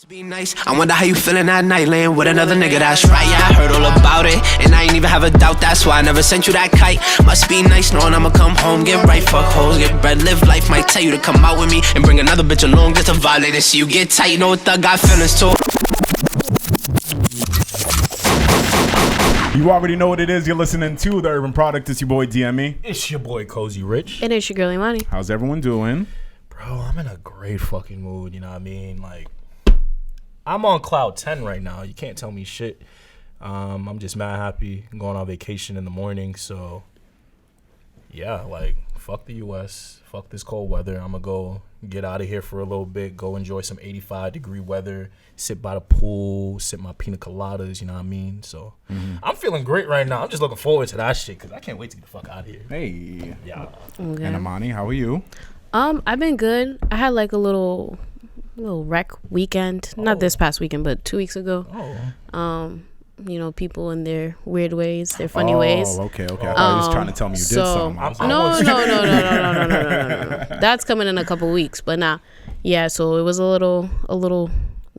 Be nice. I wonder how you feeling that night laying with another nigga. That's right, yeah, I heard all about it, and I ain't even have a doubt. That's why I never sent you that kite. Must be nice knowing I'ma come home, get right, fuck hoes, get bread, live life. Might tell you to come out with me and bring another bitch along just to violate and see you get tight. You know what thug got feelings too. You already know what it is. You're listening to The Urban Product. It's your boy DME. It's your boy Cozy Rich. And it's your girl Imani. How's everyone doing? Bro, I'm in a great fucking mood, you know what I mean? Like, I'm on cloud 10 right now. You can't tell me shit. I'm just mad happy. I'm going on vacation in the morning, so yeah, like, fuck the U.S. Fuck this cold weather. I'm going to go get out of here for a little bit, go enjoy some 85-degree weather, sit by the pool, sip my pina coladas, you know what I mean? So I'm feeling great right now. I'm just looking forward to that shit because I can't wait to get the fuck out of here. Hey. Yeah. Okay. And Imani, how are you? I've been good. I had like a little rec weekend. Not this past weekend, but 2 weeks ago. You know, people in their weird ways, their funny ways. Oh, okay. I thought you was trying to tell me you did something. No. That's coming in a couple weeks, but nah. Yeah, so it was a little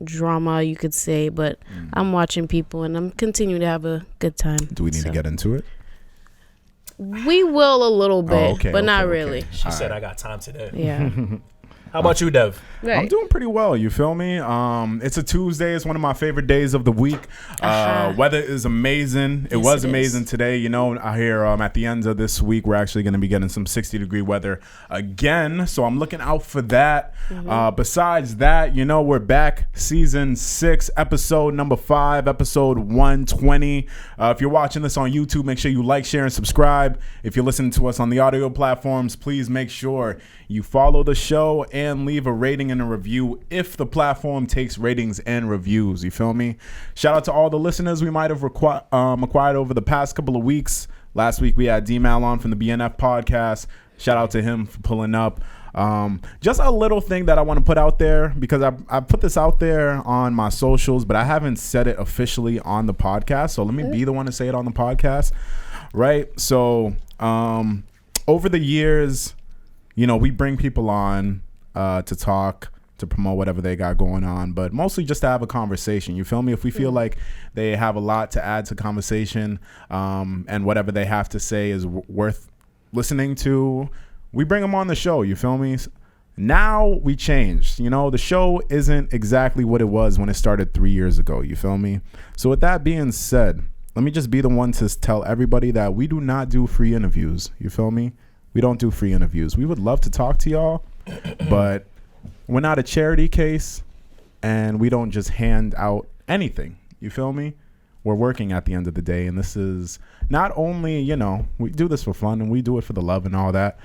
drama, you could say, but I'm watching people and I'm continuing to have a good time. Do we need to get into it? We will a little bit, but not really. She said I got time today. Yeah. How about you, Dev? Right. I'm doing pretty well, you feel me? It's a Tuesday. It's one of my favorite days of the week. Weather is amazing. It was amazing today. You know, I hear at the end of this week, we're actually going to be getting some 60-degree weather again. So I'm looking out for that. Besides that, you know, we're back. Season 6, episode number 5, episode 120. If you're watching this on YouTube, make sure you like, share, and subscribe. If you're listening to us on the audio platforms, please make sure you follow the show and leave a rating and a review if the platform takes ratings and reviews. You feel me? Shout out to all the listeners we might have acquired over the past couple of weeks. Last week we had D-Mal on from the BNF podcast. Shout out to him for pulling up. Just a little thing that I want to put out there, because I put this out there on my socials, but I haven't said it officially on the podcast. So let me be the one to say it on the podcast. Right? So over the years, you know, we bring people on to talk, to promote whatever they got going on, but mostly just to have a conversation. You feel me? If we feel like they have a lot to add to conversation, and whatever they have to say is worth listening to, we bring them on the show. You feel me? Now we changed. You know, the show isn't exactly what it was when it started 3 years ago. You feel me? So with that being said, let me just be the one to tell everybody that we do not do free interviews. You feel me? We don't do free interviews. We would love to talk to y'all, but we're not a charity case, and we don't just hand out anything. You feel me? We're working at the end of the day, and this is not only, you know, we do this for fun, and we do it for the love and all that,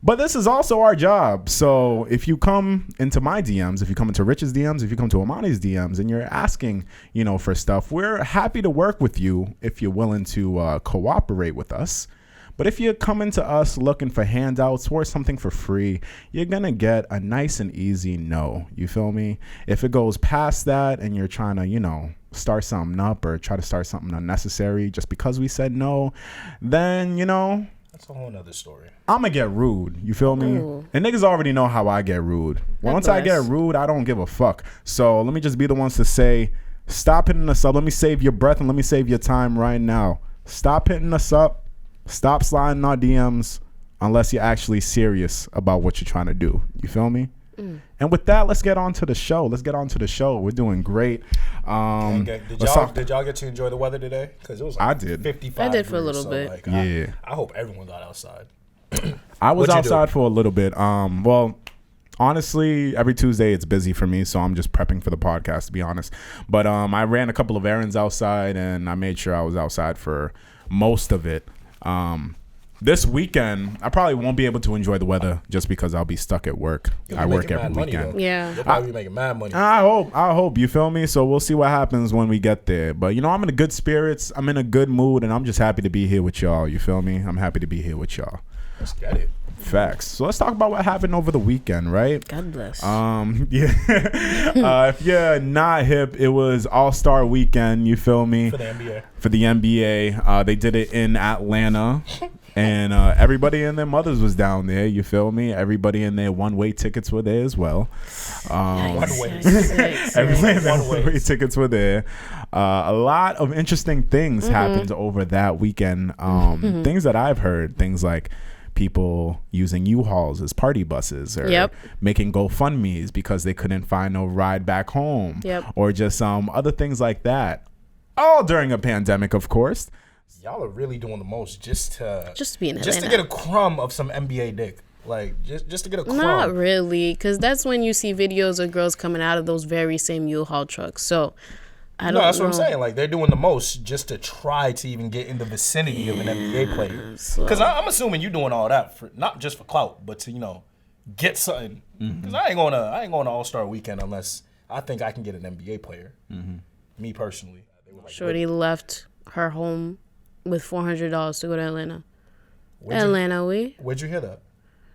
but this is also our job. So if you come into my DMs, if you come into Rich's DMs, if you come to Imani's DMs, and you're asking, you know, for stuff, we're happy to work with you if you're willing to cooperate with us. But if you're coming to us looking for handouts or something for free, you're going to get a nice and easy no. You feel me? If it goes past that and you're trying to, you know, start something up or try to start something unnecessary just because we said no, then, you know, that's a whole nother story. I'm going to get rude. You feel me? Ooh. And niggas already know how I get rude. Once I get rude, I don't give a fuck. So let me just be the ones to say, stop hitting us up. Let me save your breath and let me save your time right now. Stop hitting us up. Stop sliding our DMs unless you're actually serious about what you're trying to do. You feel me? And with that, let's get on to the show. We're doing great. Did y'all get to enjoy the weather today? Because it was like 55 I did for a little bit. Like, yeah. I hope everyone got outside. I was outside for a little bit. Well, honestly, every Tuesday it's busy for me, so I'm just prepping for the podcast, to be honest. But I ran a couple of errands outside, and I made sure I was outside for most of it. This weekend, I probably won't be able to enjoy the weather just because I'll be stuck at work. I work every weekend. Yeah. You'll probably be making mad money. I hope, you feel me? So we'll see what happens when we get there. But, you know, I'm in a good spirits. I'm in a good mood, and I'm just happy to be here with y'all. You feel me? I'm happy to be here with y'all. Let's get it. Facts. So let's talk about what happened over the weekend, right? God bless. If you're not hip, it was All-Star Weekend, you feel me? For the NBA. They did it in Atlanta. And everybody and their mothers was down there. You feel me? Everybody in their one-way tickets were there as well. One-way. Everybody in their one-way tickets were there. A lot of interesting things happened over that weekend. Things that I've heard, things like people using U-Hauls as party buses, or making GoFundMes because they couldn't find no ride back home, or just other things like that. All during a pandemic, of course. Y'all are really doing the most just to be in Atlanta. Just to get a crumb of some NBA dick. Like, just to get a crumb. Not really, because that's when you see videos of girls coming out of those very same U-Haul trucks. So I don't know. That's what I'm saying. Like, they're doing the most just to try to even get in the vicinity of an NBA player. Because I'm assuming you're doing all that for not just for clout, but to get something. Because I ain't going to All-Star Weekend unless I think I can get an NBA player. Me personally. Shorty left her home with $400 to go to Atlanta. Where'd you hear that?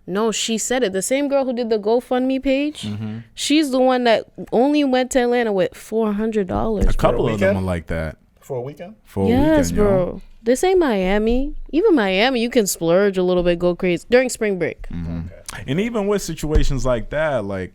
No, she said it. The same girl who did the GoFundMe page, she's the one that only went to Atlanta with $400. A couple of them are like that. For a weekend? Yes, bro. This ain't Miami. Even Miami, you can splurge a little bit, go crazy during spring break. Okay. And even with situations like that, like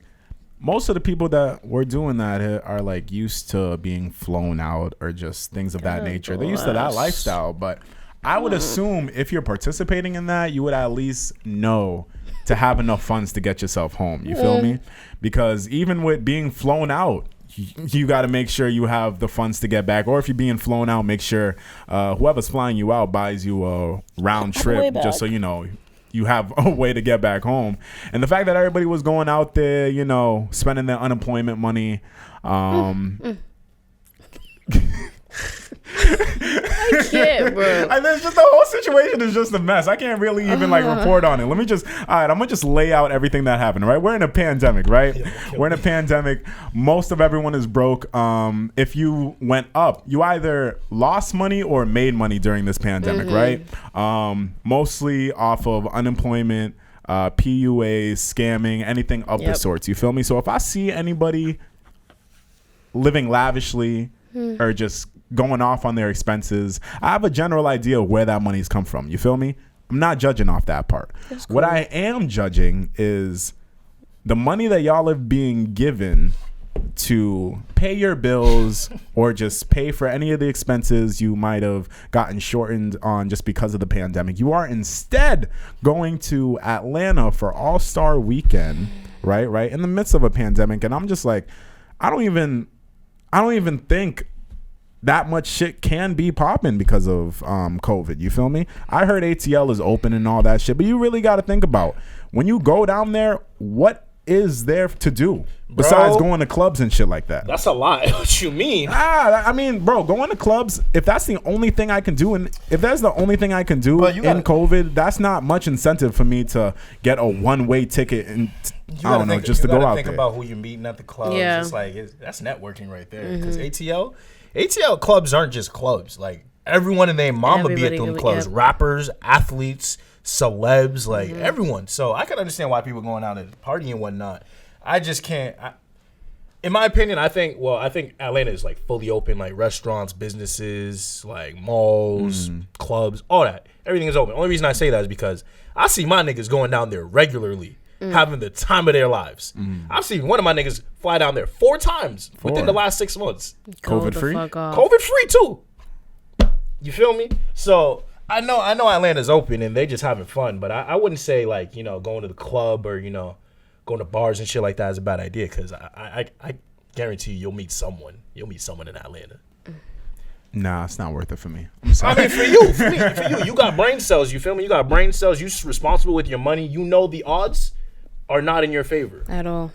most of the people that were doing that are like used to being flown out or just things of that nature. They're used to that lifestyle. But I would assume if you're participating in that, you would at least know to have enough funds to get yourself home. You feel me? Because even with being flown out, you got to make sure you have the funds to get back. Or if you're being flown out, make sure whoever's flying you out buys you a round trip just so you have a way to get back home. And the fact that everybody was going out there, spending their unemployment money. I can't, bro. And there's just the whole situation is just a mess. I can't really even report on it. I'm gonna just lay out everything that happened. Right, we're in a pandemic, right? We're in a pandemic. Most of everyone is broke. If you went up, you either lost money or made money during this pandemic, right? Mostly off of unemployment, PUAs, scamming, anything of the sorts. You feel me? So if I see anybody living lavishly or just going off on their expenses, I have a general idea of where that money's come from. You feel me? I'm not judging off that part. Cool. What I am judging is the money that y'all are being given to pay your bills or just pay for any of the expenses you might have gotten shortened on just because of the pandemic. You are instead going to Atlanta for All-Star Weekend, right in the midst of a pandemic. And I'm just like, I don't even think that much shit can be popping because of COVID. You feel me? I heard ATL is open and all that shit, but you really got to think about when you go down there, what is there to do besides going to clubs and shit like that? That's a lot. What you mean? I mean, bro, going to clubs, if that's the only thing I can do, and if that's the only thing I can do in COVID, that's not much incentive for me to get a one-way ticket and I don't know, just to go out there. Think about who you're meeting at the clubs. Yeah. It's like that's networking right there. Because ATL clubs aren't just clubs. Like everyone and their mama be at them clubs. Rappers, athletes, celebs, like everyone. So I can understand why people are going out and partying and whatnot. I just can't. In my opinion, I think Atlanta is like fully open, like restaurants, businesses, like malls, clubs, all that. Everything is open. Only reason I say that is because I see my niggas going down there regularly, having the time of their lives. I've seen one of my niggas fly down there 4 times within the last 6 months. COVID free? COVID free too. You feel me? So I know Atlanta's open and they just having fun, but I wouldn't say like, going to the club or, going to bars and shit like that is a bad idea because I guarantee you'll meet someone. You'll meet someone in Atlanta. Nah, it's not worth it for me. I mean, for you, you got brain cells. You feel me? You got brain cells. You're responsible with your money. You know the odds are not in your favor at all.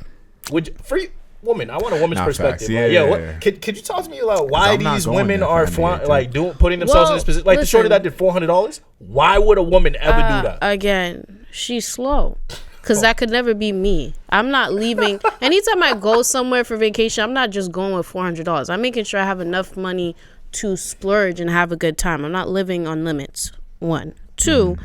For you, woman, I want a woman's perspective. Yeah. Could you talk to me about why these women are putting themselves in this position? Like the shorty that did $400. Why would a woman ever do that? Again, she's slow. Because that could never be me. I'm not leaving. Anytime I go somewhere for vacation, I'm not just going with $400. I'm making sure I have enough money to splurge and have a good time. I'm not living on limits. 1. 2,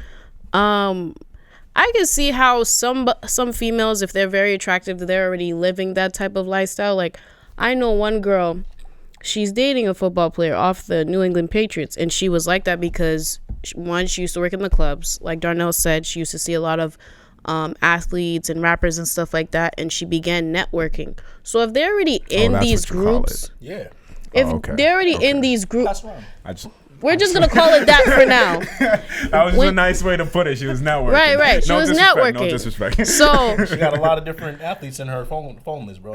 I can see how some females, if they're very attractive, they're already living that type of lifestyle. Like, I know one girl, she's dating a football player off the New England Patriots, and she was like that because one, she used to work in the clubs. Like Darnell said, she used to see a lot of athletes and rappers and stuff like that, and she began networking. So if they're already in these groups, yeah, if they're already in these groups, we're just gonna call it that for now. That was a nice way to put it. She was networking. Right. She was networking. No disrespect. So she got a lot of different athletes in her phone list, bro.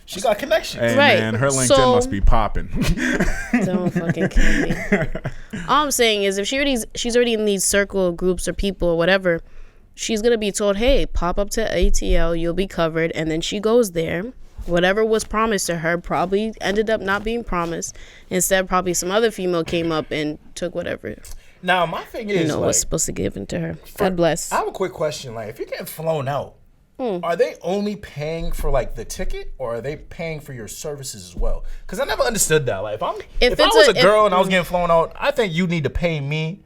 She got connections. Hey, man, her LinkedIn must be popping. Don't fucking kill me. All I'm saying is, if she's already in these circle groups or people or whatever, she's gonna be told, hey, pop up to ATL, you'll be covered. And then she goes there. Whatever was promised to her probably ended up not being promised. Instead, probably some other female came up and took whatever. Now, my thing is, was supposed to give to her. God bless. I have a quick question. Like, if you're getting flown out, are they only paying for like the ticket, or are they paying for your services as well? Because I never understood that. Like, if I was a girl and I was getting flown out, I think you need to pay me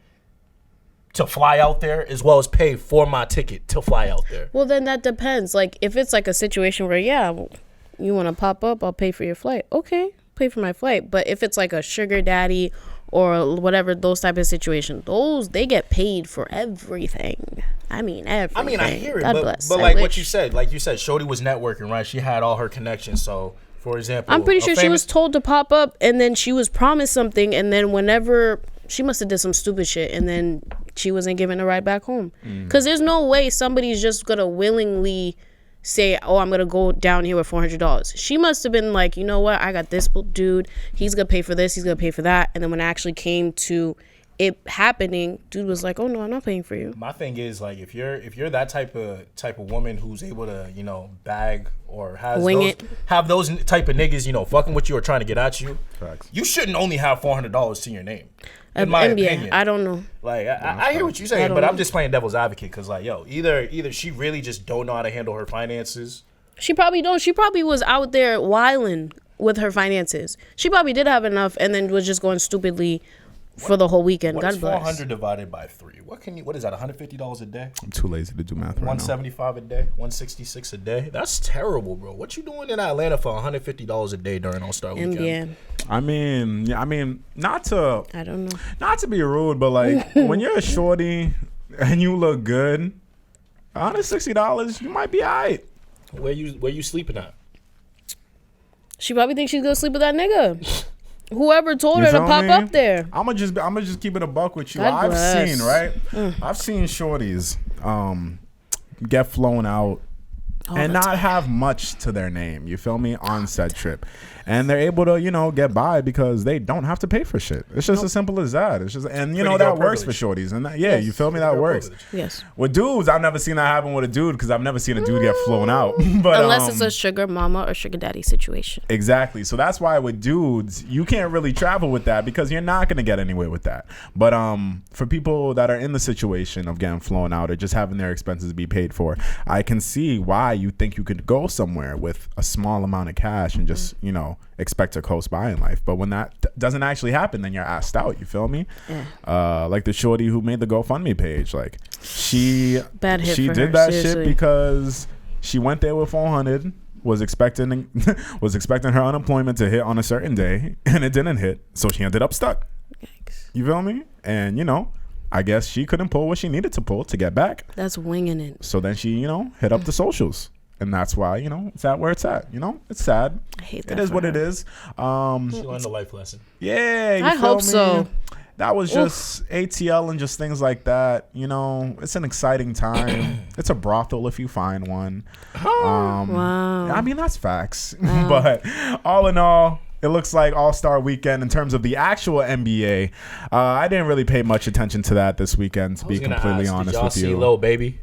to fly out there as well as pay for my ticket to fly out there. Well, then that depends. Like, if it's like a situation where, you want to pop up, I'll pay for your flight. Okay, pay for my flight. But if it's like a sugar daddy or whatever, those type of situations, they get paid for everything. I mean, everything. I mean, I hear it, God but bless. like what you said, Shorty was networking, right? She had all her connections. So, for example, I'm pretty sure she was told to pop up, and then she was promised something, and then whenever she must have did some stupid shit, and then she wasn't given a ride back home. Because there's no way somebody's just gonna willingly say, oh, I'm gonna go down here with $400. She must have been like, you know what, I got this dude, he's gonna pay for this, he's gonna pay for that. And then when it actually came to it happening, dude was like, oh no, I'm not paying for you. My thing is, like, if you're that type of woman who's able to, bag or have those type of niggas, fucking with you or trying to get at you, you shouldn't only have $400 to your name. In my opinion, I don't know. Like, I hear what you're saying, but I'm just playing devil's advocate because, like, either she really just don't know how to handle her finances. She probably don't. She probably was out there wilding with her finances. She probably did have enough and then was just going stupidly for the whole weekend. God bless. 400 divided by 3? What is that? $150 a day? I'm too lazy to do math right now. 175 a day, 166 a day. That's terrible, bro. What you doing in Atlanta for $150 a day during All-Star Weekend? Yeah. I mean, not to. I don't know. Not to be rude, but like when you're a shorty and you look good, $160, you might be alright. Where you sleeping at? She probably thinks she's gonna sleep with that nigga. Whoever told her to pop up there. I'm gonna just keep it a buck with you. God bless. I've seen shorties get flown out and not have much to their name. You feel me? On said trip. And they're able to, get by because they don't have to pay for shit. It's just as simple as that. It's just, and that works for shorties. And that, you feel me? That works. Yes. With dudes, I've never seen that happen with a dude because I've never seen a dude get flown out. But unless it's a sugar mama or sugar daddy situation. Exactly. So that's why with dudes, you can't really travel with that because you're not going to get anywhere with that. But for people that are in the situation of getting flown out or just having their expenses be paid for, I can see why you think you could go somewhere with a small amount of cash and just, expect to coast by in life. But when that doesn't actually happen, then you're asked out. You feel me? Yeah. Like the shorty who made the GoFundMe page, like she did that shit because she went there with 400, was expecting her unemployment to hit on a certain day, and it didn't hit, so she ended up stuck. Yikes. You feel me? And I guess she couldn't pull what she needed to pull to get back. That's winging it. So then she hit up the socials. And that's why, it's at where it's at. It's sad. I hate that. It is what it is. She learned a life lesson. Yeah. I hope so. That was just ATL and just things like that. It's an exciting time. It's a brothel if you find one. Wow. I mean, that's facts. But all in all, it looks like All-Star Weekend in terms of the actual NBA. I didn't really pay much attention to that this weekend, to be completely honest with you. Did y'all see Lil Baby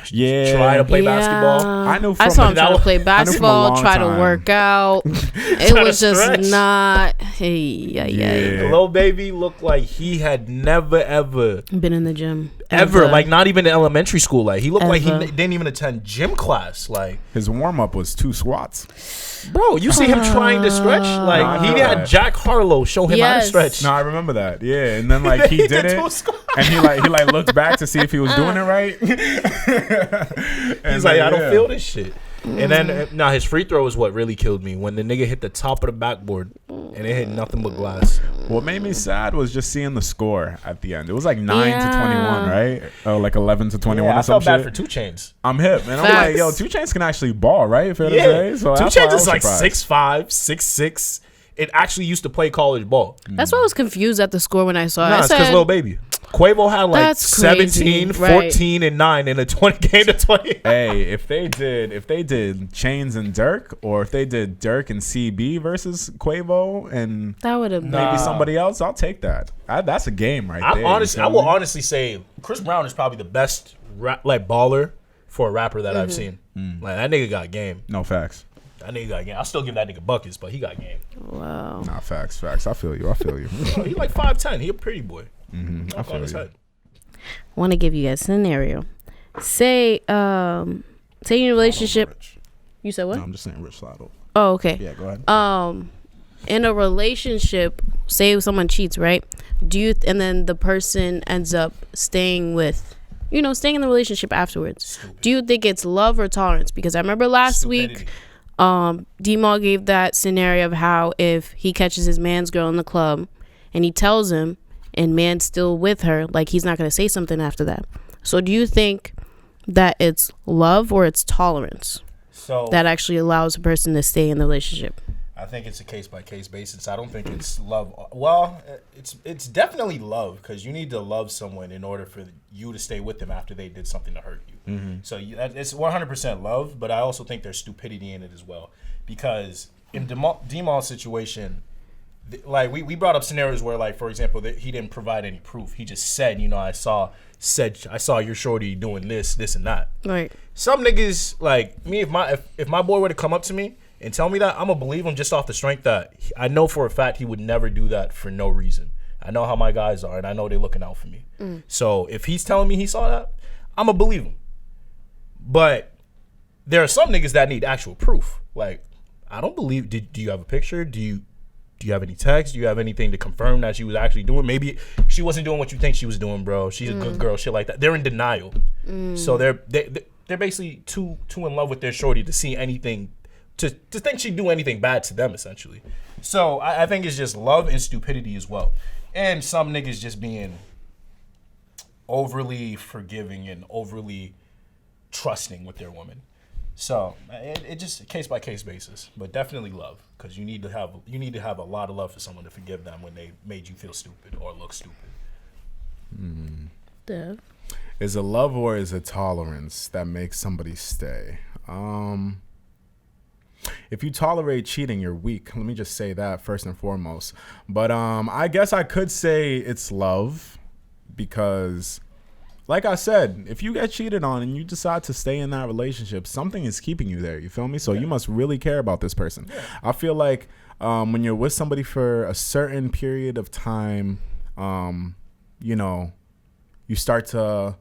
try to play basketball? I saw him try to play basketball, try to work out. It was just not. Lil Baby looked like he had never ever been in the gym ever. Like not even in elementary school. Like he looked like he didn't even attend gym class. Like his warm up was 2 squats. Bro, you see him trying to stretch? Like he had Jack Harlow show him how to stretch. No, I remember that. Yeah, and then like he did it, and he looked back to see if he was doing it right. He's like, I don't feel this shit. And then his free throw is what really killed me when the nigga hit the top of the backboard and it hit nothing but glass. What made me sad was just seeing the score at the end. It was like 9 to 21, right? Or like 11 to 21 Yeah, or I some felt shit. bad for 2 Chainz. I'm hip. And I'm like, yo, 2 Chainz can actually ball, right? Fair to Yeah, say? So 2 that's why I Chainz was is like surprised. 6'5", 6'6". It actually used to play college ball. That's why I was confused at the score when I saw it. Nah, I it's because said, Lil Baby. Quavo had like That's 17, crazy. Right. 14, and 9 in a 20 game to 20. Hey, if they did Chainz and Dirk, or if they did Dirk and CB versus Quavo and that would have been. maybe somebody else, I'll take that. That's a game right there. I will honestly say Chris Brown is probably the best baller for a rapper that I've seen. Like that nigga got game. No facts. That nigga got game. I'll still give that nigga buckets, but he got game. Wow. Nah, facts. I feel you. He like 5'10". He a pretty boy. I feel you. I want to give you guys a scenario. Say you're in a relationship. You said what? No, I'm just saying Rich Lotto. Oh, okay. Yeah, go ahead. In a relationship, say someone cheats, right? And then the person ends up staying in the relationship afterwards. Stupid. Do you think it's love or tolerance? Because I remember last week, D-Mall gave that scenario of how if he catches his man's girl in the club and he tells him and man's still with her, like he's not going to say something after that. So do you think that it's love or it's tolerance that actually allows a person to stay in the relationship? I think it's a case-by-case basis. I don't think it's love. Well, it's definitely love because you need to love someone in order for you to stay with them after they did something to hurt you. So it's 100% love, but I also think there's stupidity in it as well because in D-Mall's situation, like we brought up scenarios where, like, for example, that he didn't provide any proof. He just said, I saw your shorty doing this, and that. Right. Some niggas like me, if my boy were to come up to me and tell me that, I'm gonna believe him just off the strength that I know for a fact he would never do that for no reason. I know how my guys are, and I know they're looking out for me. So if he's telling me he saw that, I'm gonna believe him. But there are some niggas that need actual proof. Like, I don't believe. Do you have a picture? Do you have any text? Do you have anything to confirm that she was actually doing? Maybe she wasn't doing what you think she was doing, bro. She's a good girl, shit like that. They're in denial. So they're basically too in love with their shorty to see anything, to think she'd do anything bad to them, essentially. So I think it's just love and stupidity as well. And some niggas just being overly forgiving and overly trusting with their woman. So it just case by case basis, but definitely love, because you need to have a lot of love for someone to forgive them when they made you feel stupid or look stupid. Dev. Is it love or is it tolerance that makes somebody stay? If you tolerate cheating, you're weak. Let me just say that first and foremost. But I guess I could say it's love because, like I said, if you get cheated on and you decide to stay in that relationship, something is keeping you there. You feel me? So you must really care about this person. Yeah. I feel like when you're with somebody for a certain period of time, you start to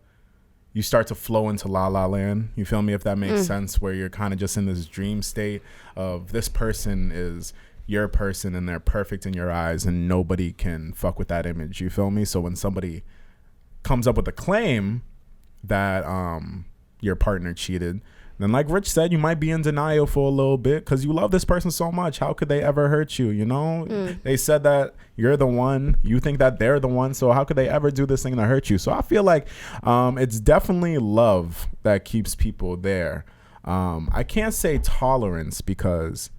flow into la la land. You feel me? If that makes sense, where you're kind of just in this dream state of this person is your person and they're perfect in your eyes and nobody can fuck with that image. You feel me? So when somebody comes up with a claim that your partner cheated, then like Rich said, you might be in denial for a little bit because you love this person so much. How could they ever hurt you? They said that you're the one. You think that they're the one. So how could they ever do this thing to hurt you? So I feel like it's definitely love that keeps people there. I can't say tolerance because...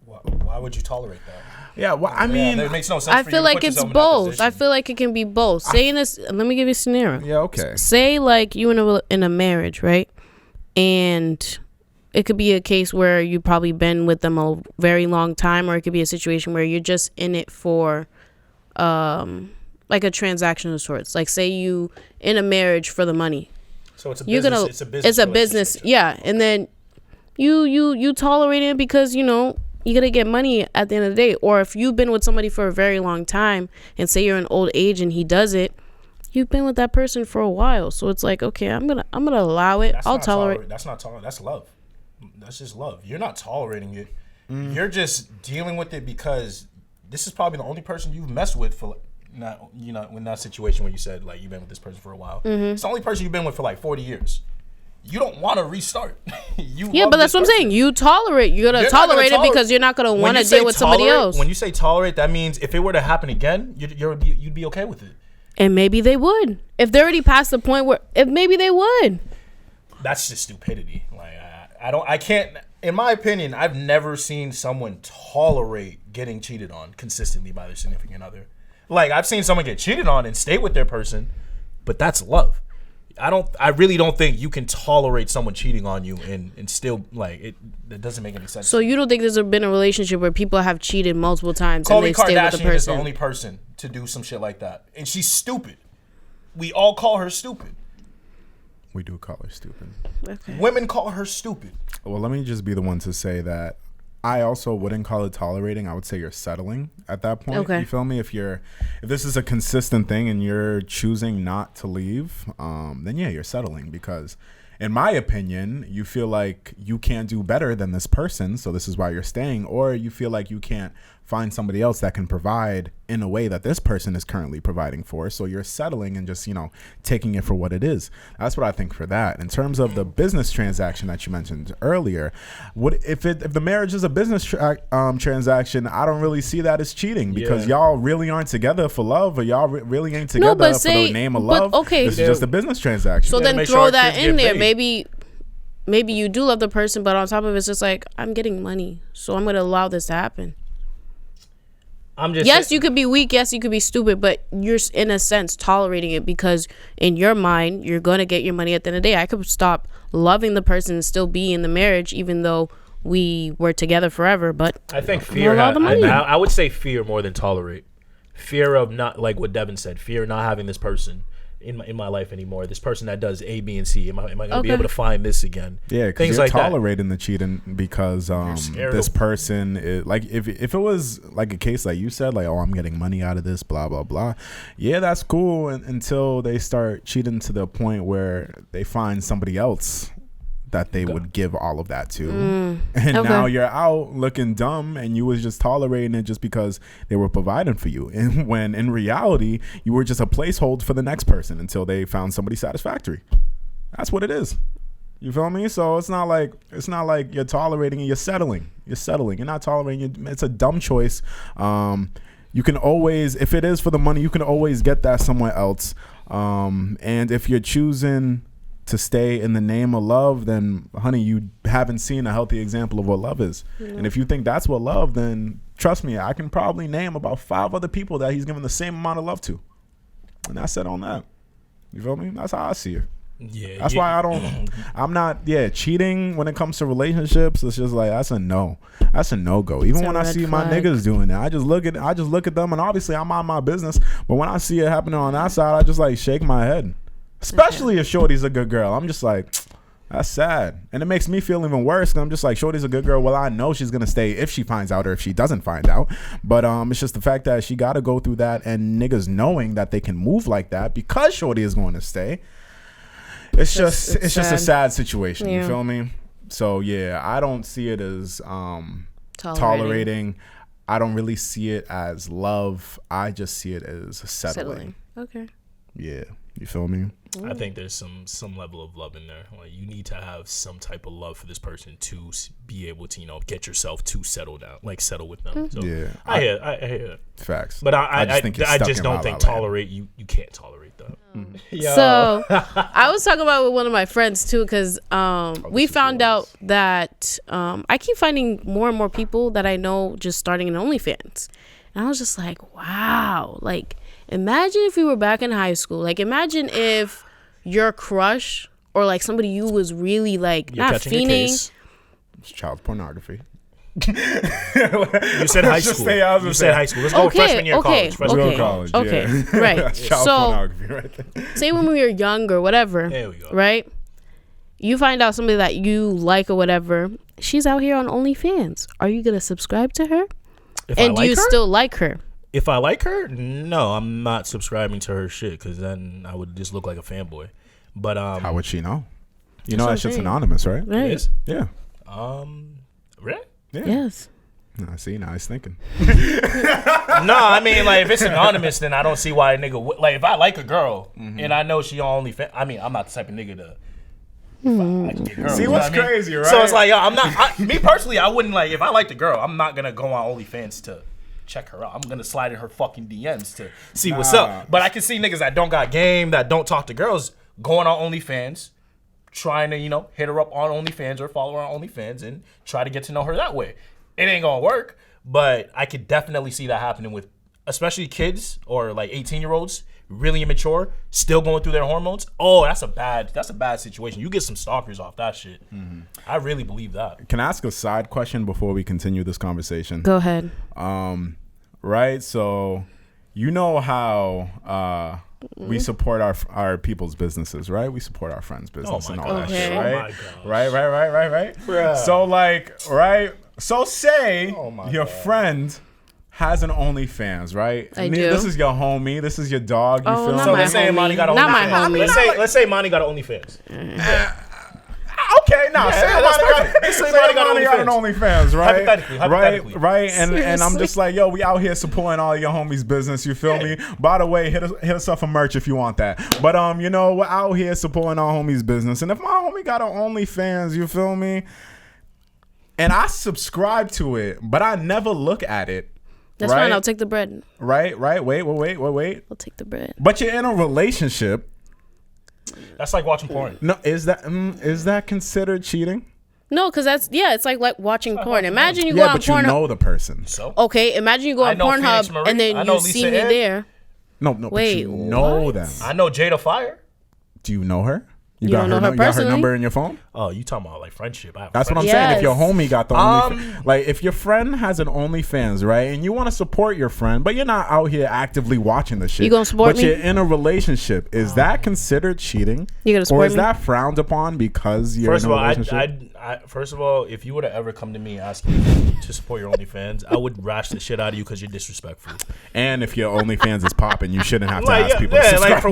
Why would you tolerate that? Yeah, well, I mean... It makes no sense. I feel like it's both. I feel like it can be both. Saying this, let me give you a scenario. Yeah, okay. Say like you in a marriage, right? And it could be a case where you've probably been with them a very long time, or it could be a situation where you're just in it for like a transaction of sorts. Like say you in a marriage for the money. So it's a business. It's a business. Yeah. And then you tolerate it because, you're going to get money at the end of the day. Or if you've been with somebody for a very long time and say you're an old age and he does it, you've been with that person for a while. So it's like, okay, I'm gonna allow it. I'll tolerate. That's not tolerant. That's love. That's just love. You're not tolerating it. You're just dealing with it because this is probably the only person you've messed with for in that situation when you said like you've been with this person for a while. It's the only person you've been with for like 40 years. you don't want to restart. But that's what I'm saying. You're gonna tolerate it because you're not gonna want to deal with somebody else. When you say tolerate, that means if it were to happen again, you'd be okay with it. And maybe they would. If they're already past the point where, maybe they would. That's just stupidity. Like I can't. In my opinion, I've never seen someone tolerate getting cheated on consistently by their significant other. Like I've seen someone get cheated on and stay with their person, but that's love. I really don't think you can tolerate someone cheating on you and still like it. That doesn't make any sense. So you don't think there's been a relationship where people have cheated multiple times and they stay with the person? Khloe Kardashian is the only person to do some shit like that, and she's stupid. We all call her stupid. We do call her stupid. Okay. Women call her stupid. Well, let me just be the one to say that I also wouldn't call it tolerating. I would say you're settling at that point. Okay. You feel me? If this is a consistent thing and you're choosing not to leave, then yeah, you're settling because in my opinion, you feel like you can't do better than this person, so this is why you're staying, or you feel like you can't find somebody else that can provide in a way that this person is currently providing for, so you're settling and just, taking it for what it is. That's what I think for that. In terms of the business transaction that you mentioned earlier, if the marriage is a business transaction, I don't really see that as cheating because y'all really aren't together for love, or y'all really ain't together for the name of love. Okay, this is just a business transaction. So then throw that in there. Maybe you do love the person, but on top of it, it's just like, I'm getting money, so I'm going to allow this to happen. You could be weak. Yes, you could be stupid, but you're in a sense tolerating it because in your mind, you're going to get your money at the end of the day. I could stop loving the person and still be in the marriage, even though we were together forever. But I think fear. I would say fear more than tolerate. Fear of not, like what Devin said, fear of not having this person in my life anymore. This person that does A, B, and C. Am I going to be able to find this again? Yeah, because you're like tolerating the cheating because this person is like if it was like a case like you said, like, oh, I'm getting money out of this, blah blah blah. Yeah, that's cool until they start cheating to the point where they find somebody else that they would give all of that to, and now you're out looking dumb, and you was just tolerating it just because they were providing for you, and when in reality you were just a placeholder for the next person until they found somebody satisfactory. That's what it is. You feel me? So it's not like you're tolerating and you're settling. You're not tolerating. It's a dumb choice. You can always, if it is for the money, you can always get that somewhere else. And if you're choosing to stay in the name of love, then honey, you haven't seen a healthy example of what love is. And if you think that's what love, then trust me, I can probably name about 5 other people that he's given the same amount of love to, and that's it on that. You feel me? That's how I see it. That's why I'm not cheating when it comes to relationships. It's just like that's a no-go. Even when I see my niggas doing that, I just look at them, and obviously I'm on my business, but when I see it happening on that side, I just like shake my head. Especially if Shorty's a good girl. I'm just like, that's sad. And it makes me feel even worse because I'm just like, Shorty's a good girl. Well, I know she's going to stay if she finds out or if she doesn't find out. But it's just the fact that she got to go through that, and niggas knowing that they can move like that because Shorty is going to stay. It's just a sad situation. You feel me? So, yeah, I don't see it as tolerating. I don't really see it as love. I just see it as settling. Okay. Yeah. You feel me? I think there's some level of love in there. Like you need to have some type of love for this person to be able to get yourself to settle down, like settle with them. So yeah, I hear it. Facts. But I just don't think tolerate. You can't tolerate that. So I was talking about it with one of my friends too, because we found out that I keep finding more and more people that I know just starting an OnlyFans, and I was just like, wow, like. Imagine if we were back in high school. Like, imagine if your crush or, like, somebody you was really, like, not fiending. It's child pornography. You said high school. You said high school. Let's go freshman year college. Freshman year college. Okay. Yeah. Right. That's child pornography right there. Say when we were young or whatever. There we go. Right? You find out somebody that you like or whatever. She's out here on OnlyFans. Are you going to subscribe to her? And do you still like her? If I like her, no, I'm not subscribing to her shit because then I would just look like a fanboy. But how would she know? You know that shit's anonymous, right? Right. It is? Yeah. Really? Yeah. Yes. I see. Now he's thinking. No, I mean, like, if it's anonymous, then I don't see why a nigga like, if I like a girl and I know she on OnlyFans, I mean, I'm not the type of nigga to I can get girls. See what's crazy, right? So it's like, yo, me personally, I wouldn't like, if I like the girl, I'm not gonna go on OnlyFans to check her out. I'm gonna slide in her fucking DMs to see what's up. But I can see niggas that don't got game, that don't talk to girls, going on OnlyFans, trying to, hit her up on OnlyFans or follow her on OnlyFans and try to get to know her that way. It ain't gonna work, but I could definitely see that happening with, especially kids or like 18-year-olds, really immature, still going through their hormones. Oh, that's a bad situation. You get some stalkers off that shit. Mm-hmm. I really believe that. Can I ask a side question before we continue this conversation? Go ahead. Right, so you know how we support our people's businesses, right? We support our friends' business and all that shit, right? Right. Bruh. So like, right? So say your friend has an OnlyFans, right? I do. This is your homie. This is your dog. You feel not me? So let's say Imani got an Not my OnlyFans. homie. Let's say Imani got an OnlyFans. Okay, now say Imani got an OnlyFans, right? Hypothetically. Right. And I'm Seriously? just like, yo, we out here supporting all your homies' business. You feel me? By the way, hit us up for merch if you want that. But we're out here supporting our homies' business. And if my homie got an OnlyFans, you feel me? And I subscribe to it, but I never look at it. That's right? fine. I'll take the bread. Right. Wait. I'll take the bread. But you're in a relationship. That's like watching porn. No, is that considered cheating? No, because it's like watching porn. Imagine you go Yeah, on but you Pornhub. know the person. So Okay, imagine you go I on know Phoenix Pornhub Marie. and then I know you Lisa see me Ann. No. there. But Wait, you know what? them. I know Jada Fire. Do you know her? You don't know her you got her personally? number in your phone? Oh, you talking about like friendship? That's what I'm saying. If your Yes. homie got the OnlyFans, like if your friend has an OnlyFans, right, and you want to support your friend, but you're not out here actively watching the shit. You gonna support but me? you're in a relationship. Is that considered cheating? You gonna or support is me? that frowned upon because you're First in of a all, relationship? first of all, if you would have ever come to me asking me to support your OnlyFans, I would rash the shit out of you because you're disrespectful. And if your OnlyFans is popping, you shouldn't have to ask people to subscribe.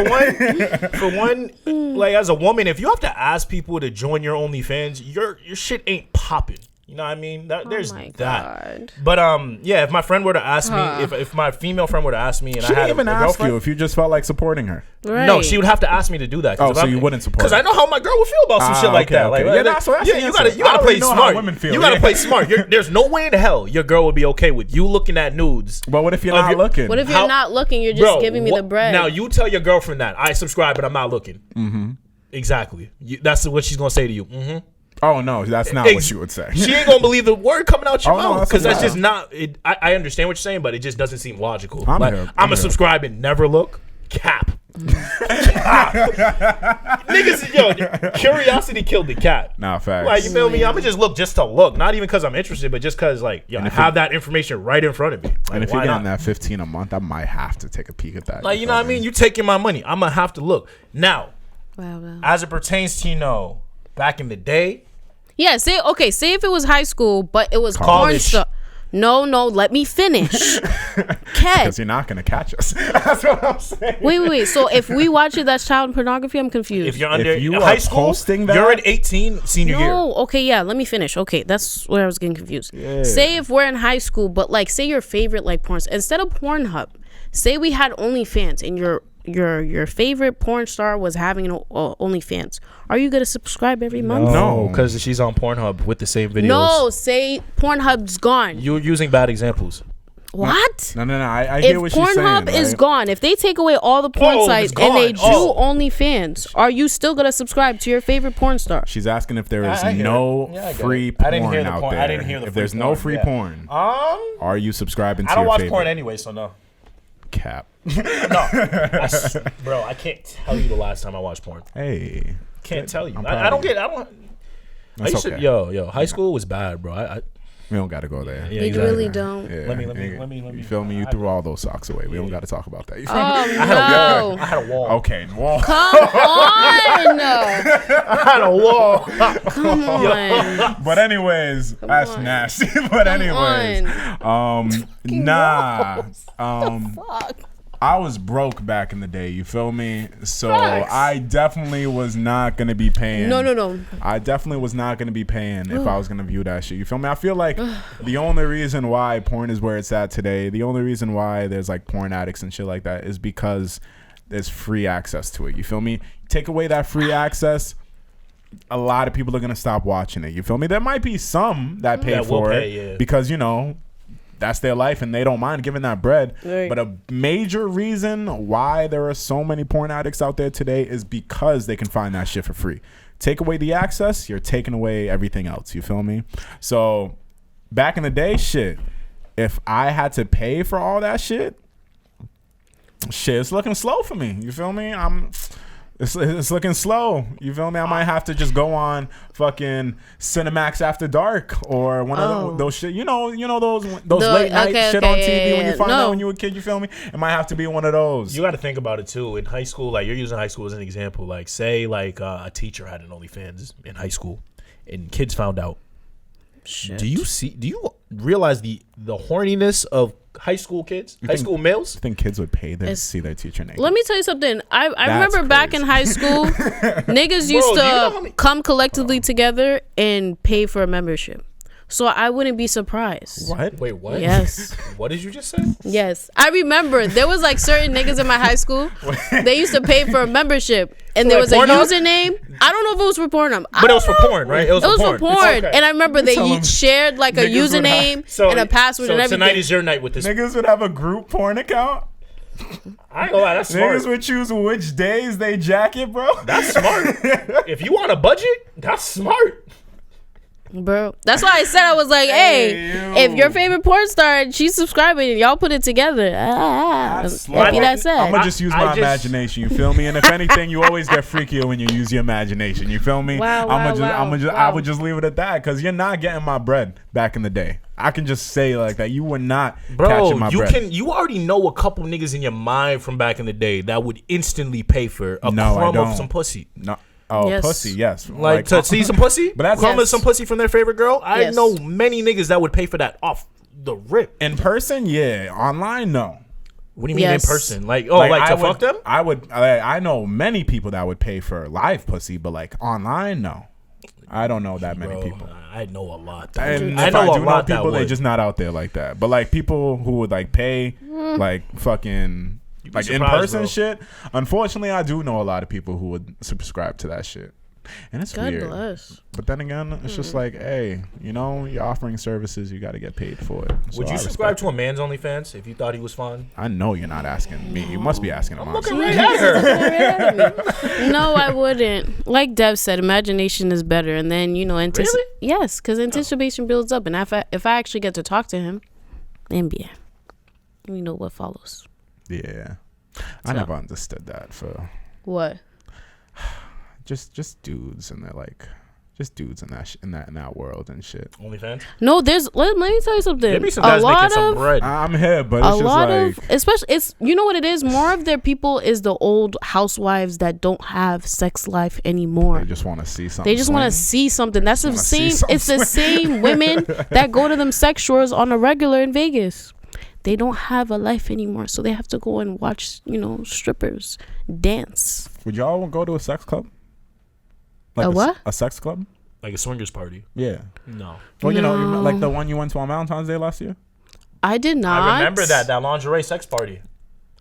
Like for one, like as a woman, if you have to ask people to join your OnlyFans, your shit ain't popping. You know what I mean? There's my that. God. But yeah, if my friend were to ask me, if my female friend were to ask me, and She I had didn't even a ask girlfriend, you if you just felt like supporting her. Right. no, she would have to ask me to do that. Oh, so you wouldn't support Because her. I know how my girl would feel about some shit like okay, that. okay. Like, Yeah, that's what I you gotta I play already know how smart. women feel. You gotta Yeah. play smart. There's no way in hell your girl would be okay with you looking at nudes. But what if you're Of not your- looking? What if you're How- not looking? You're just Bro, giving me the bread. Now you tell your girlfriend that I subscribe, but I'm not looking. Mm-hmm. Exactly. That's what she's gonna say to you. Mm-hmm. Oh no, that's not what you would say. She ain't gonna believe the word coming out your Oh, no, mouth that's because that's wild. just not. I understand what you're saying, but it just doesn't seem logical. I'm Like, here. I'm a subscribe and never look. Cap. Niggas, yo, curiosity killed the cat. Nah, facts. Like, you feel me? I'ma just look just to look, not even because I'm interested, but just because like, yo, I have that information right in front of me. Like, And if you're why getting not? that 15 a month, I might have to take a peek at that. Like, you know what I mean? You taking my money. I'm gonna have to look now. Wow. As it pertains to back in the day. Yeah, say if it was high school, but it was porn College. stuff. No, let me finish. Because Cat. you're not gonna catch us. That's what I'm saying. Wait. So if we watch it, that's child pornography? I'm confused. If you're under If you high are school, posting that- you're at 18, senior year. No, okay, yeah, let me finish. Okay, that's where I was getting confused. Say if we're in high school, but like say your favorite like porn instead of Pornhub, say we had OnlyFans and your favorite porn star was having an OnlyFans. Are you gonna subscribe every month? No. because she's on Pornhub with the same videos. No, say Pornhub's gone. You're using bad examples. What? No. I If hear what she's saying. Pornhub is right? gone, if they take away all the porn Oh, sites it's and they do gone. OnlyFans, are you still gonna subscribe to your favorite porn star? She's asking if there is I hear no it. Yeah, I get free it. I didn't hear porn the out porn. there. I didn't hear the if free there's no porn, free yeah. porn, are you subscribing to I don't your watch favorite? porn anyway, so no. Cap. Bro, I can't tell you the last time I watched porn. Hey. Can't tell you. I'm proud I don't of you. get. I don't. That's I used okay. to, yo, high school was bad, bro. We don't got to go there. Yeah, You exactly. really don't. Yeah. Let me. You feel me? You threw all those socks away. We don't got to talk about that. You feel me? Oh no! I had a wall. Okay. Well, Come on! I had a wall. Come on! but anyways, that's on. nasty. But anyways, nah. Fuck. I was broke back in the day. You feel me? So Facts. I definitely was not gonna be paying. No. I definitely was not gonna be paying if I was gonna view that shit. You feel me? I feel like the only reason why porn is where it's at today, the only reason why there's like porn addicts and shit like that is because there's free access to it. You feel me? Take away that free access, a lot of people are gonna stop watching it. You feel me? There might be some that pay for it because that's their life and they don't mind giving that bread. Right. But a major reason why there are so many porn addicts out there today is because they can find that shit for free. Take away the access, you're taking away everything else. You feel me? So back in the day, shit, if I had to pay for all that shit, it's looking slow for me. You feel me? It's looking slow. You feel me? I might have to just go on fucking Cinemax After Dark or one of those shit. You know those late night shit on TV when you find out when you were a kid. You feel me? It might have to be one of those. You got to think about it too. In high school, like you're using high school as an example. Like say like a teacher had an OnlyFans in high school, and kids found out. Shit. Do you realize the horniness of high school kids, high school males? I think kids would pay to see their teacher naked. Let me tell you something. I remember back in high school, niggas used to come collectively together and pay for a membership. So I wouldn't be surprised. What? Wait, what? Yes. What did you just say? Yes. I remember there was like certain niggas in my high school. They used to pay for a membership. And there was a username. I don't know if it was for porn. But it was for porn, right? It was for porn. Okay. And I remember they shared like a username and a password and everything. So tonight is your night with this. Niggas would have a group porn account. I ain't gonna lie, that's smart. Niggas would choose which days they jack it, bro. That's smart. If you want a budget, that's smart. Bro, that's why I said I was like, hey, if your favorite porn star, she's subscribing, and y'all put it together. That's it. I'm gonna just use my imagination. You feel me? And if anything, you always get freakier when you use your imagination. You feel me? I would just leave it at that because you're not getting my bread back in the day. I can just say like that. You were not catching my bread. You already know a couple niggas in your mind from back in the day that would instantly pay for a crumb of some pussy. No. Oh, yes. Pussy, yes. Like to see some pussy? But that's crumb of some pussy from their favorite girl? I know many niggas that would pay for that off the rip. In person, yeah. Online, no. What do you mean in person? Like to fuck them? I know many people that would pay for live pussy, but like online, no. I don't know that many people. I know a lot. And I know people, they're just not out there like that. But like people who would like pay, like fucking... Like in-person shit. Unfortunately, I do know a lot of people who would subscribe to that shit. And it's weird. God bless. But then again, it's just like, hey, you're offering services, you got to get paid for it. So would you subscribe to a man's OnlyFans if you thought he was fun? I know you're not asking me. You must be asking him. I'm looking right at her. No, I wouldn't. Like Dev said, imagination is better. And then, really? Yes, because anticipation builds up. And if I actually get to talk to him, then yeah, we know what follows. Yeah, I never understood that for what. Just dudes and they're like, just dudes in that world and shit. OnlyFans? No, let me tell you something. Maybe some guys making some bread. I'm here, but it's just like, especially it's what it is. More of their people is the old housewives that don't have sex life anymore. They just want to see something. They just want to see something. That's the same. It's the same women that go to them sex shows on a regular in Vegas. They don't have a life anymore, so they have to go and watch, strippers dance. Would y'all go to a sex club? Like what? A sex club? Like a swingers party? Yeah. No. Well, like the one you went to on Valentine's Day last year? I did not. I remember that lingerie sex party.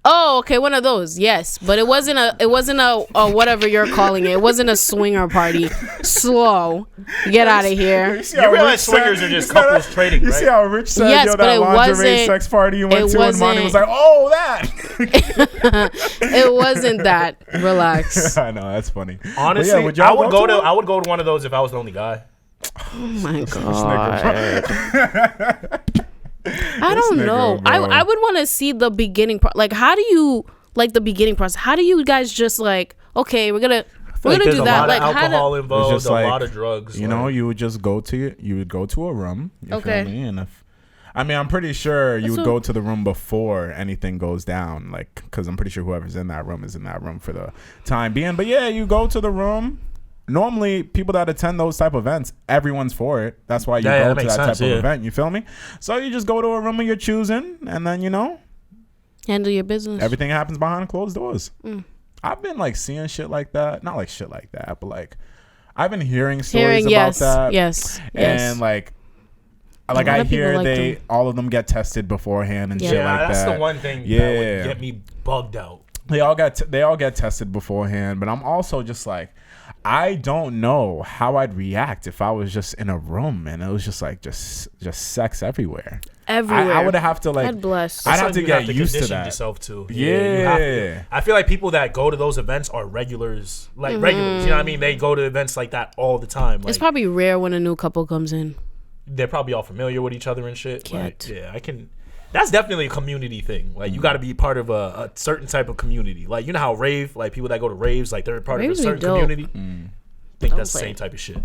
Oh, okay, one of those. Yes, but it wasn't a whatever you're calling it. It wasn't a swinger party. Slow. Get out of here. You realize swingers are just couples trading, right? You see how Rich said, yes, that lingerie sex party you went to and Monty was like, oh, that. It wasn't that. Relax. I know, that's funny. Honestly, I would go to one of those if I was the only guy. Oh my God. I don't know. I would want to see the beginning part. Like, how do you the beginning process? How do you guys just okay, we're gonna do that? Like, alcohol involved, just a lot of drugs. You would just go to a room. You feel me? And I'm pretty sure you would go to the room before anything goes down. Like, because I'm pretty sure whoever's in that room is in that room for the time being. But yeah, you go to the room. Normally, people that attend those type of events, everyone's for it. That's why you go to that type of event. You feel me? So you just go to a room of your choosing, and then handle your business. Everything happens behind closed doors. I've been seeing shit like that. Not like shit like that, but I've been hearing stories about that. Yes. And I hear all of them get tested beforehand and shit like that. That's the one thing that would get me bugged out. They all get tested beforehand, but I'm also just I don't know how I'd react if I was just in a room and it was just like just sex everywhere. Everywhere. I would have to like. God bless. I'd have to get used to condition that. yourself too. Yeah. You have to. I feel like people that go to those events are regulars. Like regulars. You know what I mean? They go to events like that all the time. Like, It's probably rare when a new couple comes in. they're probably all familiar with each other and shit. Can't. Like, yeah, I can. That's definitely a community thing. Like, you got to be part of a certain type of community. Like, you know how rave, like people that go to raves, like they're part Raves of a be certain dope. community. I think that's the play. same type of shit.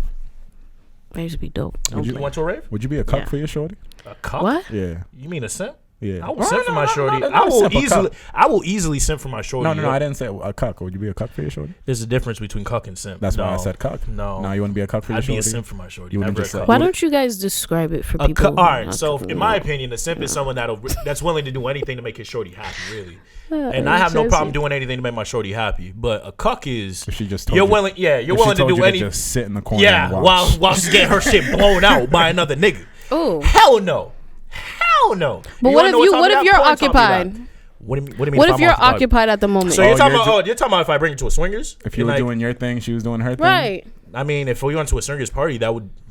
That used to be dope. You went to a rave? Would you be a cuck Yeah. for your shorty? A cuck? What? Yeah. You mean a simp? Yeah. I will simp for my shorty. no, I will simp, a easily. cuck. I will easily simp for my shorty. No. I didn't say a cuck. Would you be a cuck for your shorty? There's a difference between cuck and simp. That's no. why I said cuck. No. No, you wouldn't be a cuck for your I'd shorty? be a simp for my shorty. You wouldn't Never a just say- cuck. Why don't you guys describe it for A people? all right. who So, not in my opinion, a simp is someone that's willing to do anything to make his shorty happy. Really. And it I have no says problem it. doing anything to make my shorty happy. But a cuck is If she just told you're you- willing. Yeah, you're if she willing to told do you anything. just sit in the corner Yeah, and watch. while she's getting her shit blown out by another nigga. Oh. Hell no. Hell no. But what if you're occupied? What do you mean? What if I'm you're occupied at the moment? So you're talking you're about? You're talking about if I bring you to a swingers? If you were doing your thing, she was doing her thing. Right. I mean, if we went to a swingers party,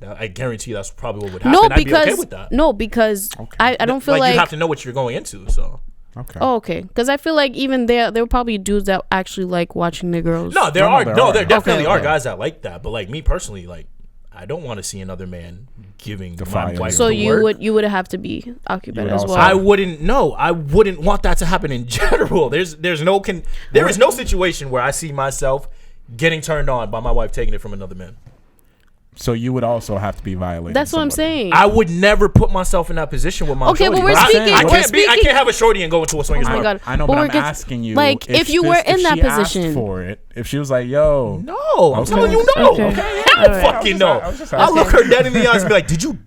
I guarantee that's probably what would happen. I'd be okay with that. Because I don't feel like you have to know what you're going into. So Okay. Oh, okay. Because I feel like even there were probably dudes that actually like watching the girls. no, there definitely Okay. are guys that like that. But like me personally, like I don't want to see another man giving my Defying wife you. So the work. you would have to be occupied would as also- well. I wouldn't want that to happen in general. There is no situation where I see myself getting turned on by my wife taking it from another man. So you would also have to be violating. That's what I'm somebody. saying. I would never put myself in that position with my Okay, shorty. but we're I- speaking- I we're can't I speaking- can't have a shorty and go into a swingers Oh my party. God. I know, But but we're I'm get- asking you, like, if you were in that she asked position. for it, if she was like, "Yo, No, I'm Okay. telling you no. Okay. Okay, All hell right. fucking no. I was just I'll look asking. her dead in the eyes and be like, "Did you?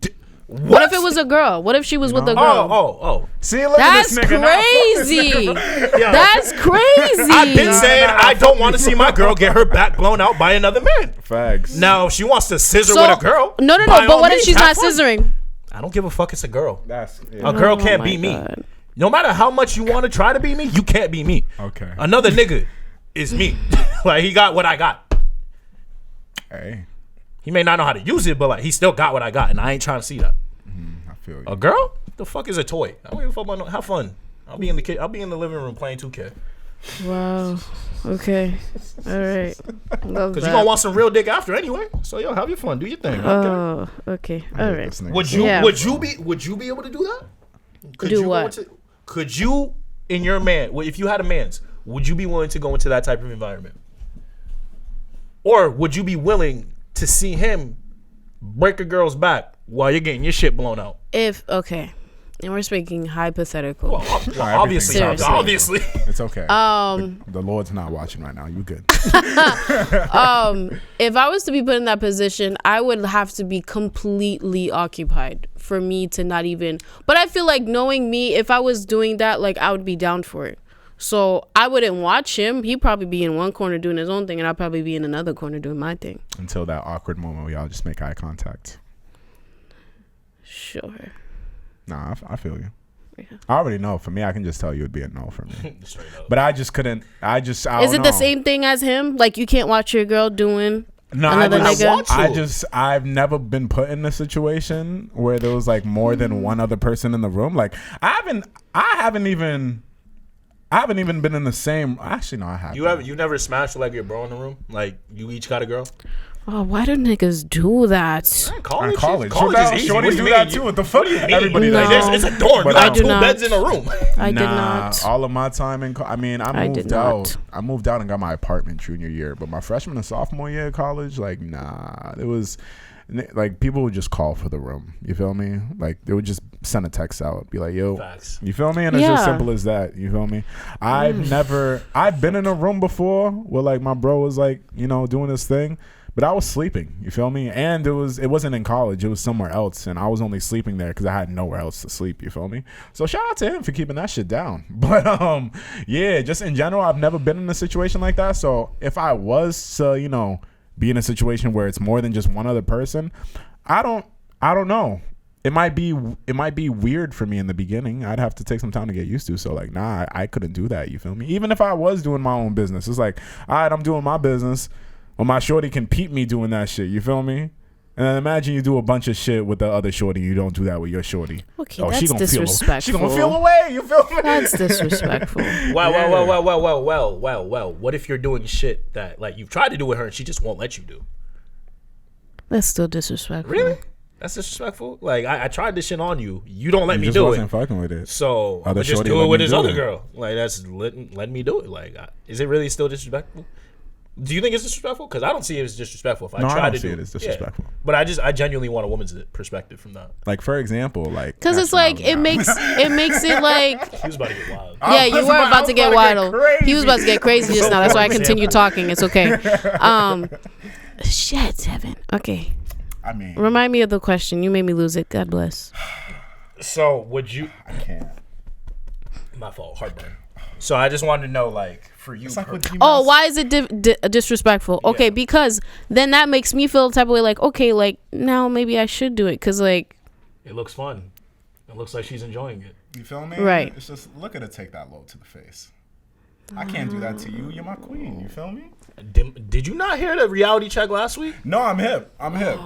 What if it was a girl? What if she was with a girl? Oh. see, look That's at this nigga now. Fuck this crazy. nigga. Yeah. That's crazy. I've been saying I don't want to see my girl get her back blown out by another man. Facts. Now, if she wants to scissor So- with a girl, No. by But all what if means, she's have not fun. scissoring? I don't give a fuck. It's a girl. That's A girl Oh can't my be me. God. No matter how much you want to try to be me, you can't be me. okay. Another nigga is me. Like, he got what I got. Hey, He may not know how to use it, but like he still got what I got, and I ain't trying to see that. I feel you. A girl? The fuck is a toy? I don't give a fuck about no. Have fun. I'll be in the living room playing 2K. Wow. Okay. All right. Love Cause that. you gonna want some real dick after anyway. So yo, have your fun. Do your thing. Okay? Oh. Okay. I All hate right. this nigga. Would you? Yeah. Would you be able to do that? Could Do you go what? into- could you, in your man, if you had a man's, would you be willing to go into that type of environment? Or would you be willing to see him break a girl's back while you're getting your shit blown out? If okay, and we're speaking hypothetical. Well, obviously, Seriously. obviously. It's okay. The Lord's not watching right now. You good? If I was to be put in that position, I would have to be completely occupied for me to not even. But I feel like knowing me, if I was doing that, like I would be down for it. So I wouldn't watch him. He'd probably be in one corner doing his own thing, and I'd probably be in another corner doing my thing. Until that awkward moment where y'all just make eye contact. Sure. Nah, I feel you. Yeah. I already know. For me, I can just tell you it'd be a no for me. Straight up. But I just couldn't. I Is don't it know. the same thing as him? Like you can't watch your girl doing No, another I just, nigga? want to. I've never been put in a situation where there was like more than one other person in the room. Like I haven't even been in the same. Actually, no, I haven't. You never smashed like your bro in the room? Like you each got a girl? Oh, why do niggas do that? In college. College is easy. What Shorties do you do mean? that too. What the fuck? Everybody No. does. It's a dorm. You But I got do two not. beds in a room. I did Nah, not. all of my time in I did moved not. out. I moved out and got my apartment junior year. But my freshman and sophomore year of college, like, nah. It was like people would just call for the room. You feel me? Like they would just send a text out, be like, yo, Facts. you feel me? And it's just Yeah. simple as that. You feel me? I've been in a room before where like my bro was like, doing his thing. But I was sleeping, you feel me? And it wasn't in college, it was somewhere else. And I was only sleeping there because I had nowhere else to sleep, you feel me? So shout out to him for keeping that shit down. But yeah, just in general, I've never been in a situation like that. So if I was to, be in a situation where it's more than just one other person, I don't know. It might be weird for me in the beginning. I'd have to take some time to get used to. So like, nah, I couldn't do that, you feel me? Even if I was doing my own business, it's like, all right, I'm doing my business. Or my shorty can peep me doing that shit. You feel me? And then imagine you do a bunch of shit with the other shorty. You don't do that with your shorty. Okay, that's disrespectful. She gonna feel away. You feel me? That's disrespectful. Well. What if you're doing shit that like you've tried to do with her and she just won't let you do? That's still disrespectful. Really? That's disrespectful. Like I tried this shit on you. You don't let me just do wasn't it. Fucking with it. So I'm just do it with his other girl. Like that's letting me do it. Like is it really still disrespectful? Do you think it's disrespectful? Because I don't see it as disrespectful. If I try to do it, it's disrespectful. Yeah. But I genuinely want a woman's perspective from that. Like for example, like because it's like it makes it like he was about to get wild. Yeah, you were about to get wild. He was about to get crazy just now. That's why I continue talking. It's okay. Shit, Tevin. Okay. I mean, remind me of the question. You made me lose it. God bless. So would you? I can't. My fault. Heartburn. So I just wanted to know, like, for you. Why is it disrespectful? Yeah. Okay, because then that makes me feel the type of way, like, okay, like now maybe I should do it, because like it looks fun. It looks like she's enjoying it. You feel me? Right. It's just look at her take that load to the face. I can't do that to you. You're my queen. You feel me? Did you not hear the reality check last week? No, I'm hip. I'm hip.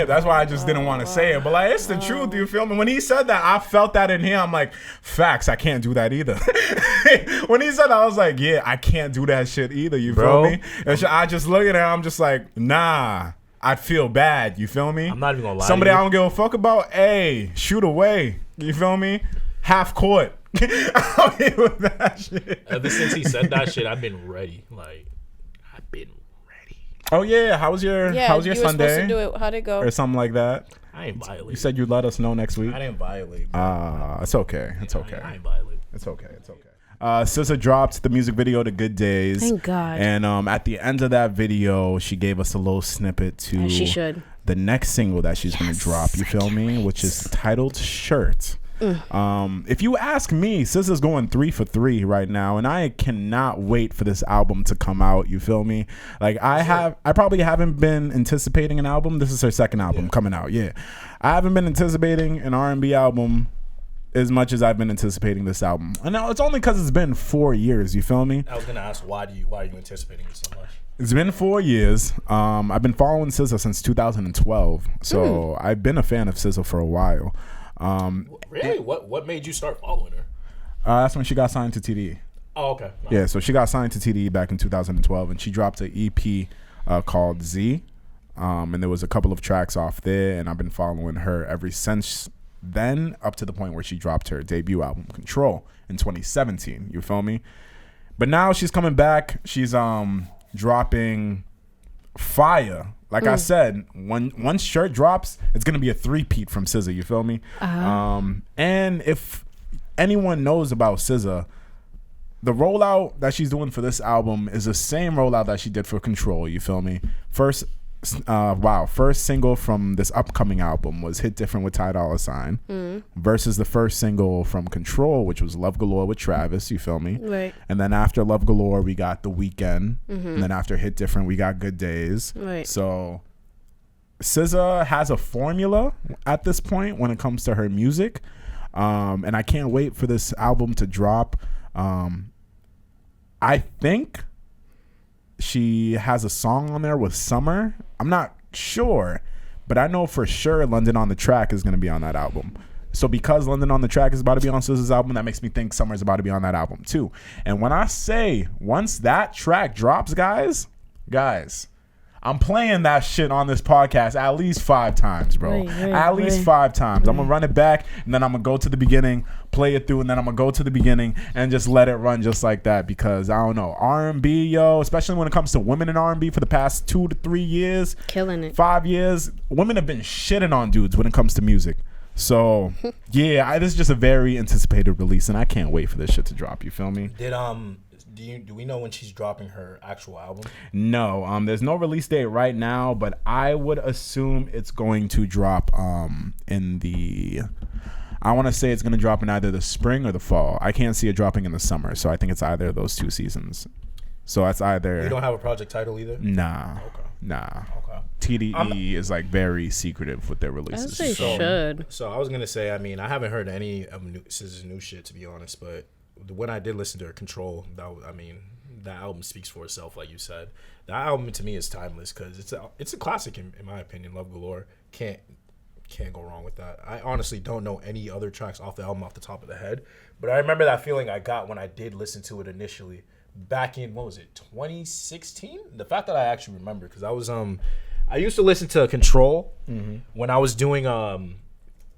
That's why I just didn't want to say it. But like, it's the truth. You feel me? When he said that, I felt that in here. I'm like, facts. I can't do that either. When he said that, I was like, yeah, I can't do that shit either. You feel me? And I just look at her. I'm just like, nah. I feel bad. You feel me? I'm not even gonna lie. Somebody I don't give a fuck about. Hey, shoot away. You feel me? Half court. I'm here with that shit. Ever since he said that shit, I've been ready. Like, I've been ready. Oh yeah, how was your Sunday? You were supposed to do it. How'd it go? Or something like that. I ain't violate. You said you'd let us know next week. I didn't violate. It's okay. It's okay. I ain't violate. It's okay. It's okay. SZA dropped the music video to Good Days. Thank God. And at the end of that video, she gave us a little snippet to as she should. The next single that she's gonna drop. You feel me? Which is titled Shirt. If you ask me, SZA's going 3 for 3 right now, and I cannot wait for this album to come out. You feel me? Like I probably haven't been anticipating an album. This is her second album coming out. Yeah, I haven't been anticipating an R&B album as much as I've been anticipating this album, and now it's only because it's been 4 years. You feel me? I was gonna ask why are you anticipating it so much? It's been 4 years. I've been following SZA since 2012, so I've been a fan of SZA for a while. Really? What made you start following her? That's when she got signed to TDE. Oh, okay. No. Yeah, so she got signed to TDE back in 2012, and she dropped an EP called Z, and there was a couple of tracks off there, and I've been following her ever since then, up to the point where she dropped her debut album, Control, in 2017. You feel me? But now she's coming back. She's dropping fire. Like I said, once Shirt drops, it's gonna be a three-peat from SZA. You feel me? And if anyone knows about SZA, the rollout that she's doing for this album is the same rollout that she did for Control. You feel me? First single from this upcoming album was Hit Different with Ty Dolla $ign versus the first single from Control, which was Love Galore with Travis. You feel me? Right. And then after Love Galore, we got The Weeknd. And then after Hit Different, we got Good Days. Right. So SZA has a formula at this point when it comes to her music. And I can't wait for this album to drop. I think she has a song on there with Summer. I'm not sure, but I know for sure London on the Track is going to be on that album. So because London on the Track is about to be on SZA's album, that makes me think Summer's about to be on that album too. And when I say once that track drops, guys, I'm playing that shit on this podcast at least 5 times, bro. At least 5 times. I'm going to run it back, and then I'm going to go to the beginning, play it through, and then I'm going to go to the beginning and just let it run just like that because, I don't know, R&B, yo, especially when it comes to women in R&B for the past 2 to 3 years. Killing it. 5 years. Women have been shitting on dudes when it comes to music. So, yeah, this is just a very anticipated release, and I can't wait for this shit to drop. You feel me? Do we know when she's dropping her actual album? No, there's no release date right now, but I would assume it's going to drop I want to say it's going to drop in either the spring or the fall. I can't see it dropping in the summer, so I think it's either of those 2 seasons. So that's either. You don't have a project title either? Nah. Okay. Nah. Okay. TDE is like very secretive with their releases. As they should. So I was gonna say, I mean, I haven't heard any of SZA's new shit to be honest, but when I did listen to her Control, that album speaks for itself, like you said. That album to me is timeless because it's a classic in my opinion. Love Galore. Can't go wrong with that. I honestly don't know any other tracks off the album off the top of the head, but I remember that feeling I got when I did listen to it initially back in 2016. The fact that I actually remember, because I used to listen to Control when I was doing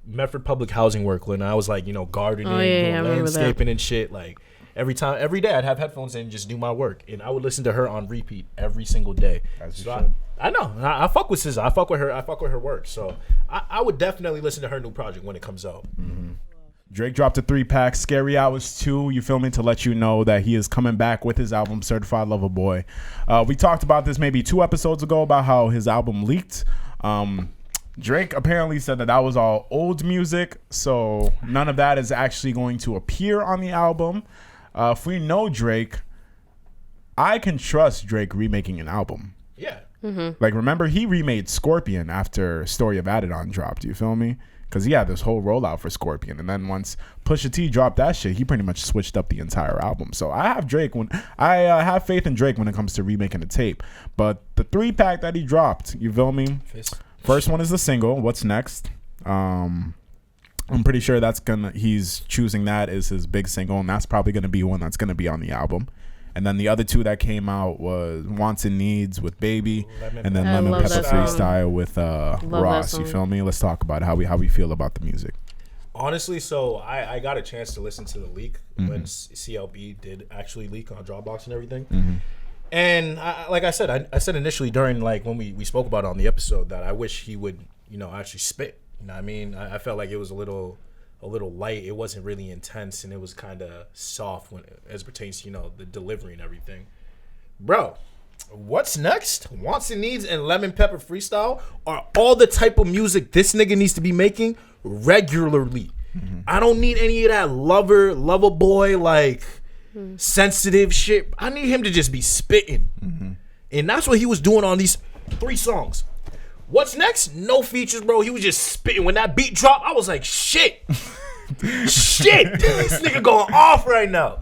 Medford Public Housing work, when I was like, gardening, doing landscaping and shit. Like every day I'd have headphones in and just do my work, and I would listen to her on repeat every single day. I know. I fuck with SZA. I fuck with her work. So I would definitely listen to her new project when it comes out. Drake dropped a 3-pack, Scary Hours 2, you feel me, to let you know that he is coming back with his album, Certified Lover Boy. We talked about this maybe 2 episodes ago about how his album leaked. Drake apparently said that was all old music, so none of that is actually going to appear on the album. If we know Drake, I can trust Drake remaking an album. Yeah. Like, remember, he remade Scorpion after Story of Adidon dropped, you feel me? Because he had this whole rollout for Scorpion, and then once Pusha T dropped that shit, he pretty much switched up the entire album. So I have faith in Drake when it comes to remaking a tape. But the 3-pack that he dropped, you feel me? First one is the single, What's Next? I'm pretty sure he's choosing that as his big single, and that's probably gonna be one that's gonna be on the album. And then the other 2 that came out was Wants and Needs with Baby, and then Lemon Pepper Freestyle with Ross. You feel me? Let's talk about how we feel about the music. Honestly, so I got a chance to listen to the leak when CLB did actually leak on Dropbox and everything. And like I said, I said initially during like when we spoke about it on the episode that I wish he would actually spit. You know what I mean? I felt like it was a little light. It wasn't really intense, and it was kind of soft as it pertains to the delivery and everything. Bro, What's Next? Wants and Needs and Lemon Pepper Freestyle are all the type of music this nigga needs to be making regularly. I don't need any of that lover boy like sensitive shit. I need him to just be spitting, and that's what he was doing on these 3 songs. What's Next? No features, bro. He was just spitting. When that beat dropped, I was like, shit. Shit. This nigga going off right now.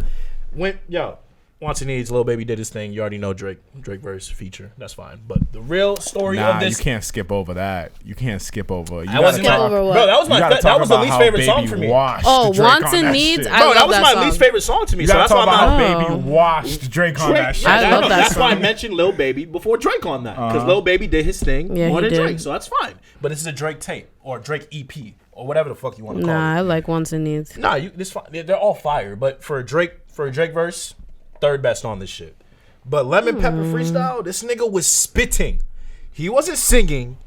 Wants and Needs, Lil Baby did his thing. You already know Drake verse feature. That's fine. But the real story of this... you can't skip over that. You can't skip over... That was the least favorite song for me. Wants and Needs? Bro, that was my least favorite song to me. You gotta talk about how Baby washed Drake on that shit. I love that That's song. why I mentioned Lil Baby before Drake on that. Because Lil Baby did his thing more than Drake. So that's fine. But this is a Drake tape or Drake EP or whatever the fuck you want to call it. I like Wants and Needs. This fine. They're all fire. But for a Drake verse... 3rd best on this shit. But Lemon Pepper Freestyle, this nigga was spitting. He wasn't singing.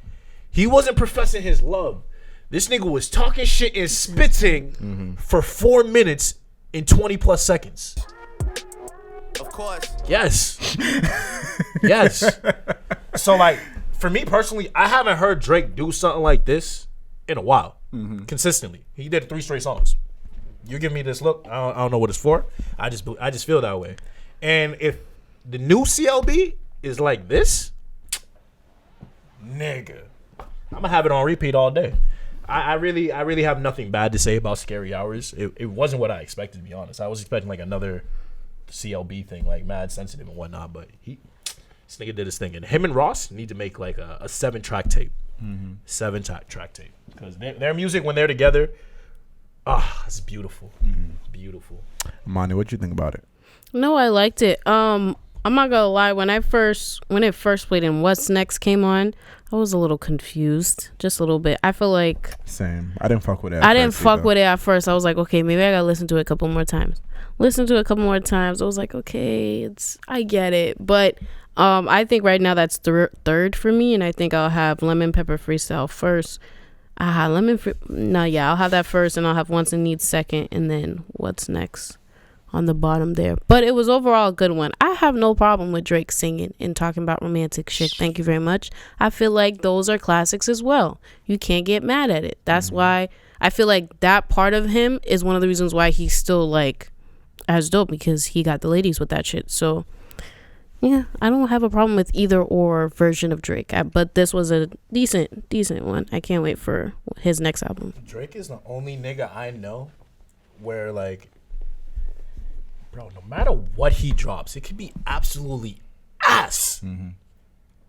He wasn't professing his love. This nigga was talking shit and spitting for 4 minutes and 20 plus seconds. Of course. Yes. Yes. So like, for me personally, I haven't heard Drake do something like this in a while. Consistently. He did 3 straight songs. You give me this look, I don't know what it's for. I just feel that way. And if the new CLB is like this, nigga, I'm gonna have it on repeat all day. I really have nothing bad to say about Scary Hours. It wasn't what I expected, to be honest. I was expecting like another CLB thing, like mad sensitive and whatnot. But this nigga did his thing, and him and Ross need to make like a 7-track tape, 7-track tape, because their music when they're together. It's beautiful. Beautiful. Monty, what'd you think about it? No, I liked it. I'm not gonna lie, when it first played and What's Next came on, I was a little confused. Just a little bit. I feel like same. I didn't fuck with it. I didn't fuck with it at first. I was like, okay, maybe I gotta listen to it a couple more times. I was like, okay, I get it. But I think right now that's third for me, and I think I'll have Lemon Pepper Freestyle first. I'll have that first, and I'll have Wants and Needs second, and then What's Next on the bottom there. But it was overall a good one. I have no problem with Drake singing and talking about romantic shit. Thank you very much. I feel like those are classics as well. You can't get mad at it. That's why I feel like that part of him is one of the reasons why he's still like as dope, because he got the ladies with that shit. So yeah, I don't have a problem with either or version of Drake, but this was a decent one. I can't wait for his next album. Drake is the only nigga I know where like bro, no matter what he drops, it could be absolutely ass.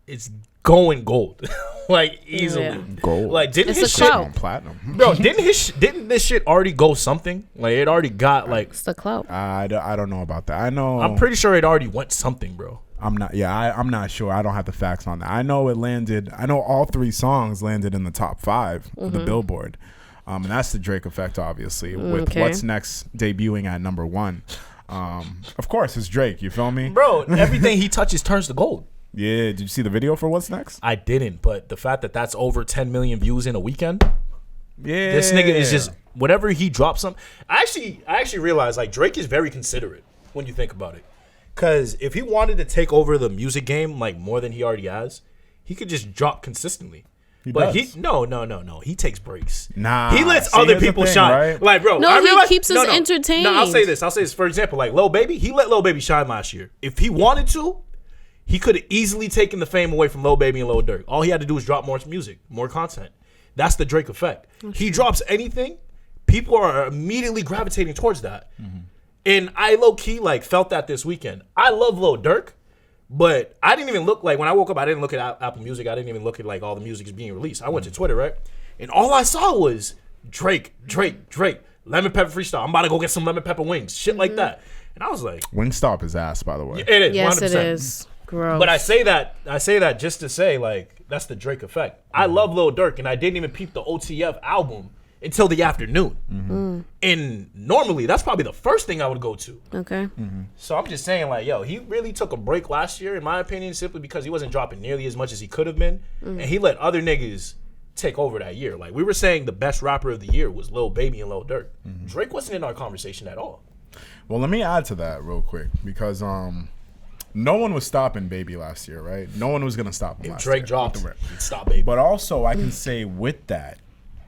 It's going gold, like easily. Yeah. Gold. Like didn't It's his a shit, clout. On platinum. bro? Didn't this shit already go something? Like it already got like. It's the clout. I don't know about that. I know. I'm pretty sure it already went something, bro. I'm not. Yeah, I'm not sure. I don't have the facts on that. I know it landed. I know all 3 songs landed in the top 5 of the Billboard, and that's the Drake effect, obviously. With Okay. What's Next debuting at number 1. Of course, it's Drake. You feel me, Bro, everything he touches turns to gold. Yeah. Did you see the video for What's Next? I didn't, but the fact that that's over 10 million views in a weekend, Yeah. this nigga is just whatever he drops. I actually realized like Drake is very considerate when you think about it, because if he wanted to take over the music game like more than he already has, he could just drop consistently. But does. he takes breaks. Nah, he lets see, other here's the people thing, shine. right? Like, bro, No, I he realize, keeps us entertained. No, I'll say this. For example, like Lil Baby, he let Lil Baby shine last year. If he wanted to, he could have easily taken the fame away from Lil Baby and Lil Durk. All he had to do was drop more music, more content. That's the Drake effect. He drops anything, people are immediately gravitating towards that. And I low key like felt that this weekend. I love Lil Durk, but I didn't even look like when I woke up. I didn't look at Apple Music. I didn't even look at like all the music is being released. I went to Twitter, right, and all I saw was Drake, lemon pepper freestyle. I'm about to go get some lemon pepper wings, shit like that. And I was like, Wingstop is ass, by the way. it is, Yes, 100%. it is. Gross. But I say that just to say like that's the Drake effect. I love Lil Durk, and I didn't even peep the OTF album until the afternoon. And normally that's probably the first thing I would go to. Okay. So I'm just saying, like, yo, he really took a break last year, in my opinion, simply because he wasn't dropping nearly as much as he could have been, and he let other niggas take over that year. Like we were saying, the best rapper of the year was Lil Baby and Lil Durk. Drake wasn't in our conversation at all. Well, let me add to that real quick because no one was stopping Baby last year, right? No one was gonna stop him. If last Drake year dropped, with the rap. he'd stop Baby. But also, I can say with that,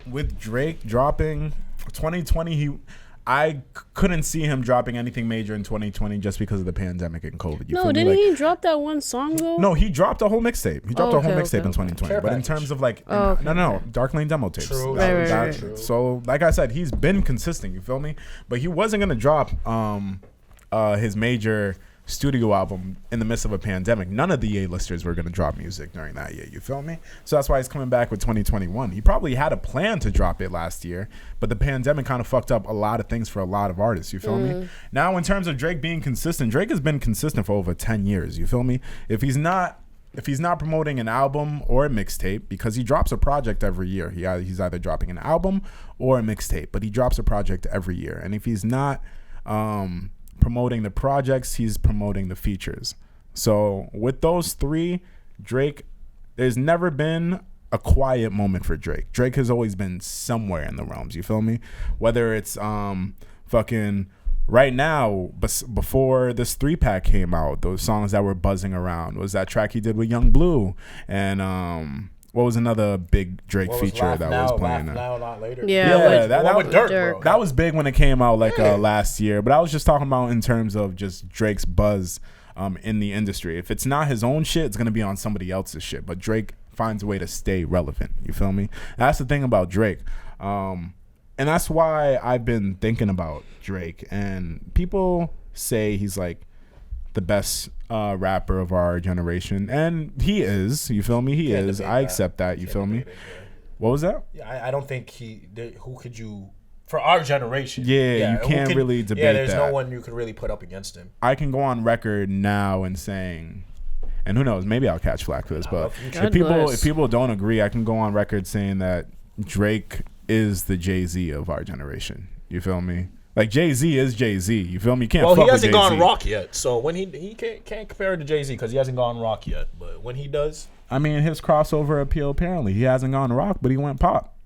with Drake dropping 2020, I couldn't see him dropping anything major in 2020 just because of the pandemic and COVID. You No, feel me? didn't Like, he drop that one song though? No, he dropped a whole mixtape. He dropped a whole okay, mixtape okay. in 2020. Care But in package. terms of like, okay. no, Dark Lane demo tapes. True. Right. So, like I said, he's been consistent. You feel me? But he wasn't gonna drop his major studio album in the midst of a pandemic. None of the A-listers were going to drop music during that year. You feel me? So that's why he's coming back with 2021. He probably had a plan to drop it last year, but the pandemic kind of fucked up a lot of things for a lot of artists. You feel me? Now, in terms of Drake being consistent, Drake has been consistent for over 10 years. You feel me? If he's not promoting an album or a mixtape, because he drops a project every year, he's either dropping an album or a mixtape, but he drops a project every year. And if he's not promoting the projects, he's promoting the features. So with those 3, Drake, there's never been a quiet moment for Drake. Drake has always been somewhere in the realms. You feel me? Whether it's fucking right now, before this 3-pack came out, those songs that were buzzing around was that track he did with Young Blue, and what was another big Drake feature that was playing? Now, not later. Yeah, that with Durk, bro. That was big when it came out last year. But I was just talking about in terms of just Drake's buzz in the industry. If it's not his own shit, it's gonna be on somebody else's shit. But Drake finds a way to stay relevant. You feel me? That's the thing about Drake. And that's why I've been thinking about Drake. And people say he's like the best rapper of our generation, and he is. You feel me? He is. I accept that. You feel me? What was that? Yeah, I don't think who could you, for our generation? Yeah, you can't really debate Yeah, there's that. no one you could really put up against him. I can go on record now and saying, and who knows, maybe I'll catch flack for this, but if people don't agree, I can go on record saying that Drake is the Jay-Z of our generation. You feel me? Like Jay-Z is Jay-Z. You feel me? You can't. Well, fuck he hasn't with gone Jay-Z. rock yet, so when he can't compare it to Jay-Z because he hasn't gone rock yet. But when he does, I mean, his crossover appeal, apparently he hasn't gone rock, but he went pop.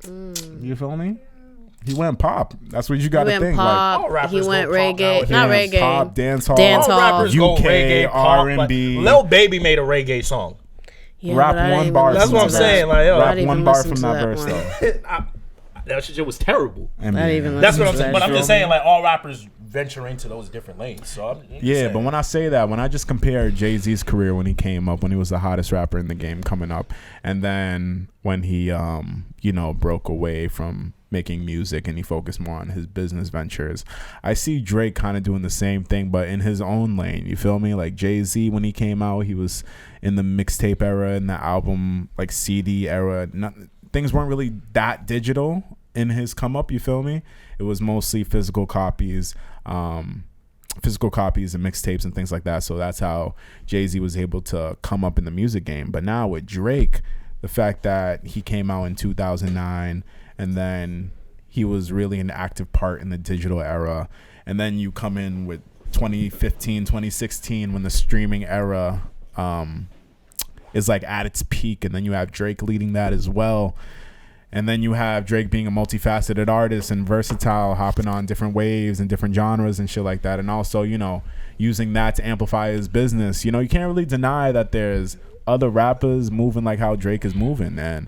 You feel me? He went pop. That's what you got to think. all Like rappers He went go pop reggae, nowadays. not dance, reggae. pop, dance hall, Dance all hall. rappers go UK, reggae, pop. R&B. Like, Lil Baby made a reggae song. Yeah, Rap but I didn't one even bar. That's listen what I'm to saying, that. like, yo. I Rap didn't one even bar listen from to that that verse one. though. That shit was terrible. I mean, I didn't even That's what I'm listen saying. to But I'm that just shit. saying, like, all rappers venture into those different lanes. So I'm just yeah, saying. but when I say that, when I just compare Jay-Z's career when he came up, when he was the hottest rapper in the game coming up, and then when he, broke away from making music and he focused more on his business ventures. I see Drake kind of doing the same thing, but in his own lane. You feel me? Like Jay-Z, when he came out, he was in the mixtape era, in the album like CD era. Things weren't really that digital in his come up. You feel me? It was mostly physical copies and mixtapes and things like that. So that's how Jay-Z was able to come up in the music game. But now with Drake, the fact that he came out in 2009 and then he was really an active part in the digital era, and then you come in with 2015, 2016 when the streaming era is like at its peak, and then you have Drake leading that as well. And then you have Drake being a multifaceted artist and versatile, hopping on different waves and different genres and shit like that. And also, you know, using that to amplify his business. You know, you can't really deny that there's other rappers moving like how Drake is moving. And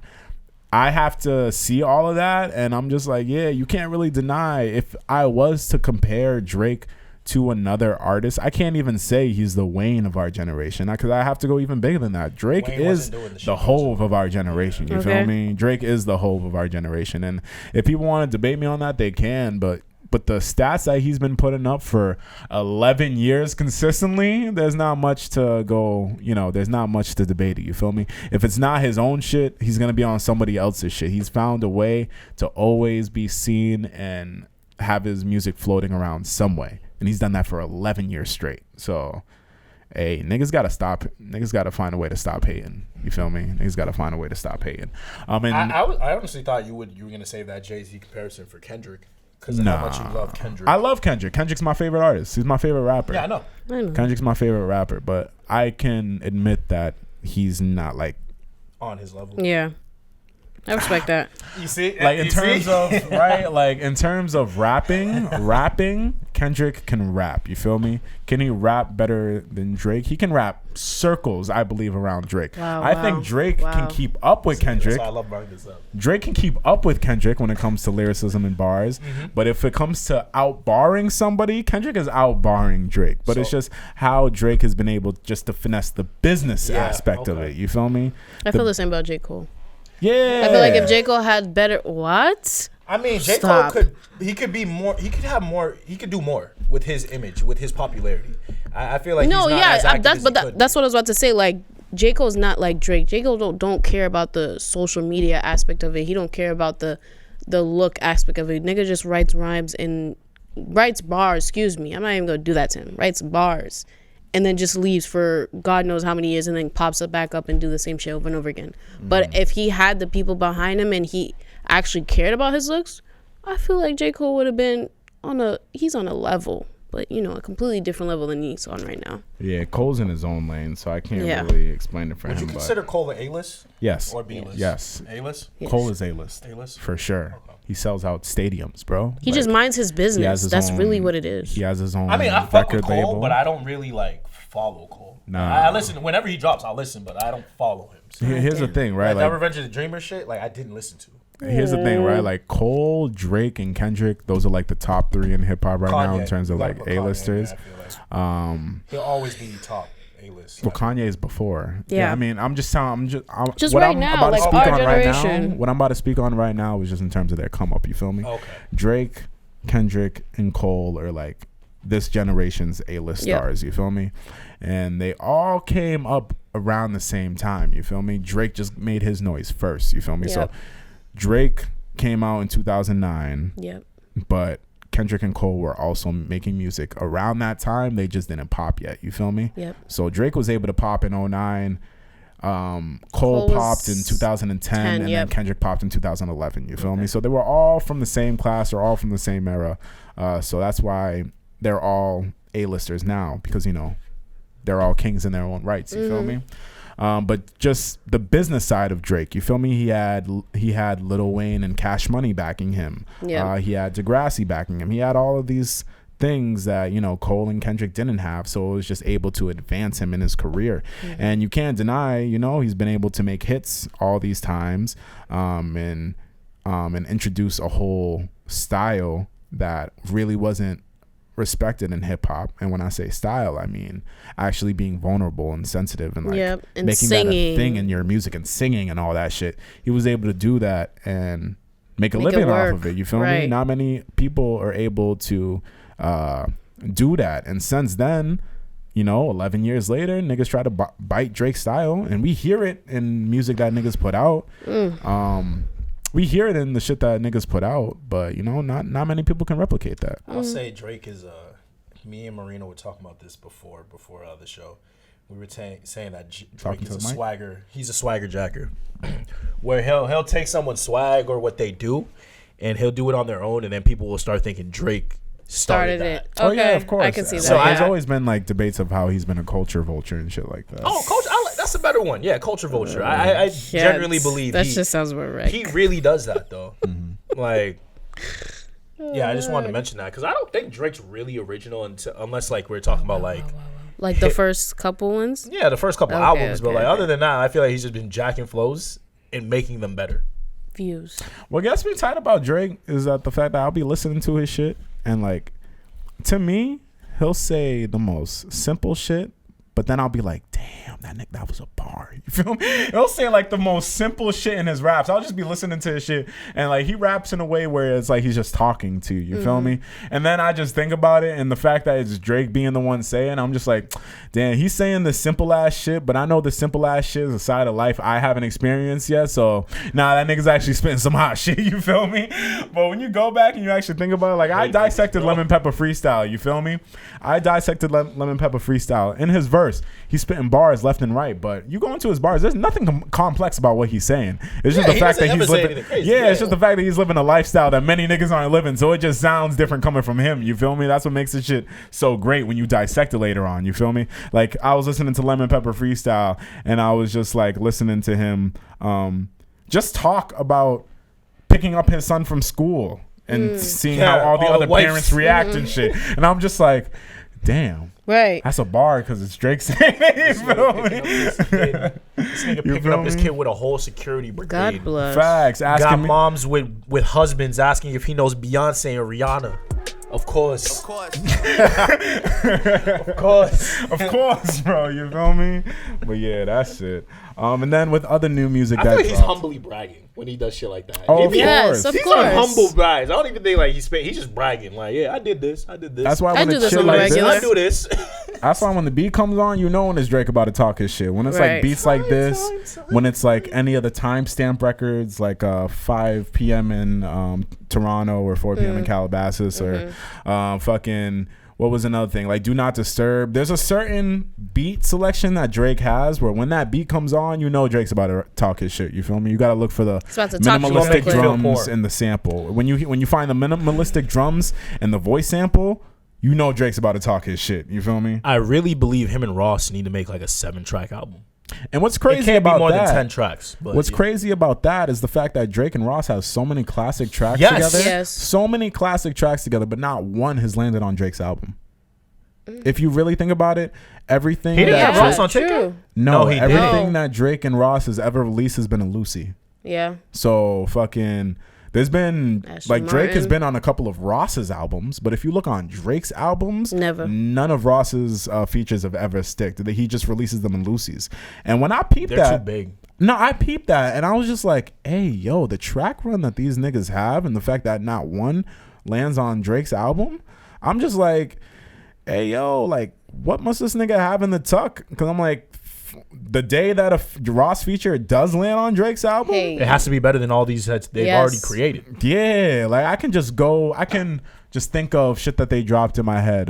I have to see all of that. And I'm just like, yeah, you can't really deny. If I was to compare Drake to another artist, I can't even say he's the Wayne of our generation, because I have to go even bigger than that. Drake Wayne is the the Hove of our generation. You feel me? Drake is the Hove of our generation. And if people want to debate me on that, they can, but the stats that he's been putting up for 11 years consistently, there's not much to go, you know, there's not much to debate it. You feel me? If it's not his own shit, he's going to be on somebody else's shit. He's found a way to always be seen and have his music floating around some way. And he's done that for 11 years straight. So, hey, niggas got to stop. Niggas got to find a way to stop hating. You feel me? Niggas got to find a way to stop hating. And I honestly thought you were going to save that Jay-Z comparison for Kendrick. Because of how much you love Kendrick. I love Kendrick. Kendrick's my favorite artist. He's my favorite rapper. Yeah, I know. Kendrick's my favorite rapper, but I can admit that he's not like on his level. Yeah. I respect that. You see? Like in terms of right, like in terms of rapping, Kendrick can rap. You feel me? Can he rap better than Drake? He can rap circles, I believe, around Drake. I think Drake can keep up with Kendrick. That's why I love bringing this up. Drake can keep up with Kendrick when it comes to lyricism and bars. But if it comes to out-barring somebody, Kendrick is out-barring Drake. But it's just how Drake has been able just to finesse the business aspect of it. You feel me? I feel the same about J. Cole. Yeah. I feel like if J. Cole had better... What? I mean, J. Cole could be more... He could have more... He could do more with his image, with his popularity. I feel like no, he's not as active that's what I was about to say. Like, J. Cole's not like Drake. J. Cole don't care about the social media aspect of it. He don't care about the look aspect of it. Nigga just writes rhymes and... Writes bars, excuse me. I'm not even going to do that to him. Writes bars. And then just leaves for God knows how many years and then pops up back up and do the same shit over and over again. But if he had the people behind him and he actually cared about his looks, I feel like J. Cole would have been he's on a level, but you know, a completely different level than he's on right now. Yeah, Cole's in his own lane, so I can't really explain it for him. Would you consider Cole an A-list? Yes. Or B-list? Yes. A-list? Yes. Cole is A-list. A-list? For sure. Okay. He sells out stadiums, bro. He just minds his business. That's really what it is. He has his own. I mean, I fuck with Cole, label. but I don't really like follow Cole. Nah. I listen whenever he drops. I'll listen, but I don't follow him. So. Here's the thing, right? Like that Revenge of the Dreamer shit, like I didn't listen to. Here's the thing, right? Like Cole, Drake, and Kendrick, those are like the top three in hip hop right now in terms of like A-listers. He'll always be top A-list. Well, Kanye is before. Yeah. I mean, I'm just telling. Just what right I'm now, about to like speak our on right now. generation. What I'm about to speak on right now was just in terms of their come up. You feel me? Okay. Drake, Kendrick, and Cole are like this generation's A-list stars. You feel me? And they all came up around the same time. You feel me? Drake just made his noise first. You feel me? So Drake came out in 2009. Yep. But Kendrick and Cole were also making music around that time. They just didn't pop yet. You feel me? Yep. So Drake was able to pop in 2009. Cole popped in 2010 and then Kendrick popped in 2011. You feel me? So they were all from the same class or all from the same era. So that's why they're all A-listers now, because, you know, they're all kings in their own rights. You feel me? But just the business side of Drake, you feel me? He had Lil Wayne and Cash Money backing him. Yeah. He had Degrassi backing him. He had all of these things that, you know, Cole and Kendrick didn't have, so it was just able to advance him in his career. And you can't deny, you know, he's been able to make hits all these times, and introduce a whole style that really wasn't respected in hip hop. And when I say style, I mean actually being vulnerable and sensitive and like and making singing. That a thing in your music and singing and all that shit. He was able to do that, and make a Make living it work. off of it. You feel me? Right. Not many people are able to do that. And since then, 11 years later, niggas try to bite Drake's style, and we hear it in music that niggas put out. We hear it in the shit that niggas put out, but not many people can replicate that. I'll say Drake is me and Marina were talking about this before the show. We were saying that Drake is a swagger. He's a swagger jacker, where he'll take someone's swag or what they do, and he'll do it on their own, and then people will start thinking Drake started that. it. Okay. Oh yeah, of course. I can see that. So there's always been like debates of how he's been a culture vulture and shit like that. Oh, culture. That's a better one. Yeah, culture vulture. I genuinely believe that just sounds about right. He really does that though. Like, yeah, I just wanted to mention that because I don't think Drake's really original unless like we're talking about like the first couple ones. Yeah, the first couple albums, but like other than that, I feel like he's just been jacking flows and making them better. Views. What gets me tight about Drake is that the fact that I'll be listening to his shit and like, to me, he'll say the most simple shit, but then I'll be like, damn, that was a bar. You feel me? He'll say like the most simple shit in his raps. I'll just be listening to his shit, and like he raps in a way where it's like he's just talking to you. You feel me? And then I just think about it, and the fact that it's Drake being the one saying, I'm just like, damn, he's saying the simple ass shit, but I know the simple ass shit is a side of life I haven't experienced yet. So that nigga's actually spitting some hot shit. You feel me? But when you go back and you actually think about it, like I dissected Lemon Pepper Freestyle. You feel me? I dissected Lemon Pepper Freestyle. In his verse, he's spitting bars left and right, but you go into his bars, there's nothing complex about what he's saying. It's just the fact that he's living. It's just the fact that he's living a lifestyle that many niggas aren't living. So it just sounds different coming from him. You feel me? That's what makes this shit so great when you dissect it later on. You feel me? Like I was listening to Lemon Pepper Freestyle, and I was just like listening to him just talk about picking up his son from school and seeing how all the other parents react and shit. And I'm just like, damn. Right. That's a bar because it's Drake saying it. You feel me? This nigga picking up his kid with a whole security brigade. God bless. Facts. Got moms with husbands asking if he knows Beyonce or Rihanna. Of course. Of course, bro. You feel me? But yeah, that's it. And then with other new music, I feel like he's humbly bragging when he does shit like that. Oh, yes, of he's course. on humble brags. I don't even think like he's just bragging. Like, yeah, I did this. That's why when I do it's this shit on the like regular. this, I do this. that's why when the beat comes on, you know when it's Drake about to talk his shit. When it's like beats like this, when it's like any of the timestamp records, like 5 p.m. in Toronto or 4 p.m. in Calabasas or fucking. What was another thing? Like Do Not Disturb. There's a certain beat selection that Drake has where when that beat comes on, you know Drake's about to talk his shit. You feel me? You got to look for the minimalistic drums and the sample. When you find the minimalistic drums and the voice sample, you know Drake's about to talk his shit. You feel me? I really believe him and Ross need to make like a 7-track album. And what's crazy it can't about be more that, than 10 tracks. But what's crazy about that is the fact that Drake and Ross have so many classic tracks Yes. together. Yes. So many classic tracks together, but not one has landed on Drake's album. If you really think about it, everything he didn't that have Ross on TikTok. No, he everything did. that Drake and Ross has ever released has been a Lucy. Yeah. So fucking there's been Ashley Drake has Martin. been on a couple of Ross's albums, but if you look on Drake's albums, Never. none of Ross's features have ever sticked. He just releases them in Lucy's. And when I peeped They're too big. No, I peeped that and I was just like, hey, yo, the track run that these niggas have and the fact that not one lands on Drake's album, I'm just like, hey, yo, like, what must this nigga have in the tuck? Because I'm like, the day that a Ross feature does land on Drake's album, It has to be better than all these that they've already created. yeah, like I can just think of shit that they dropped in my head.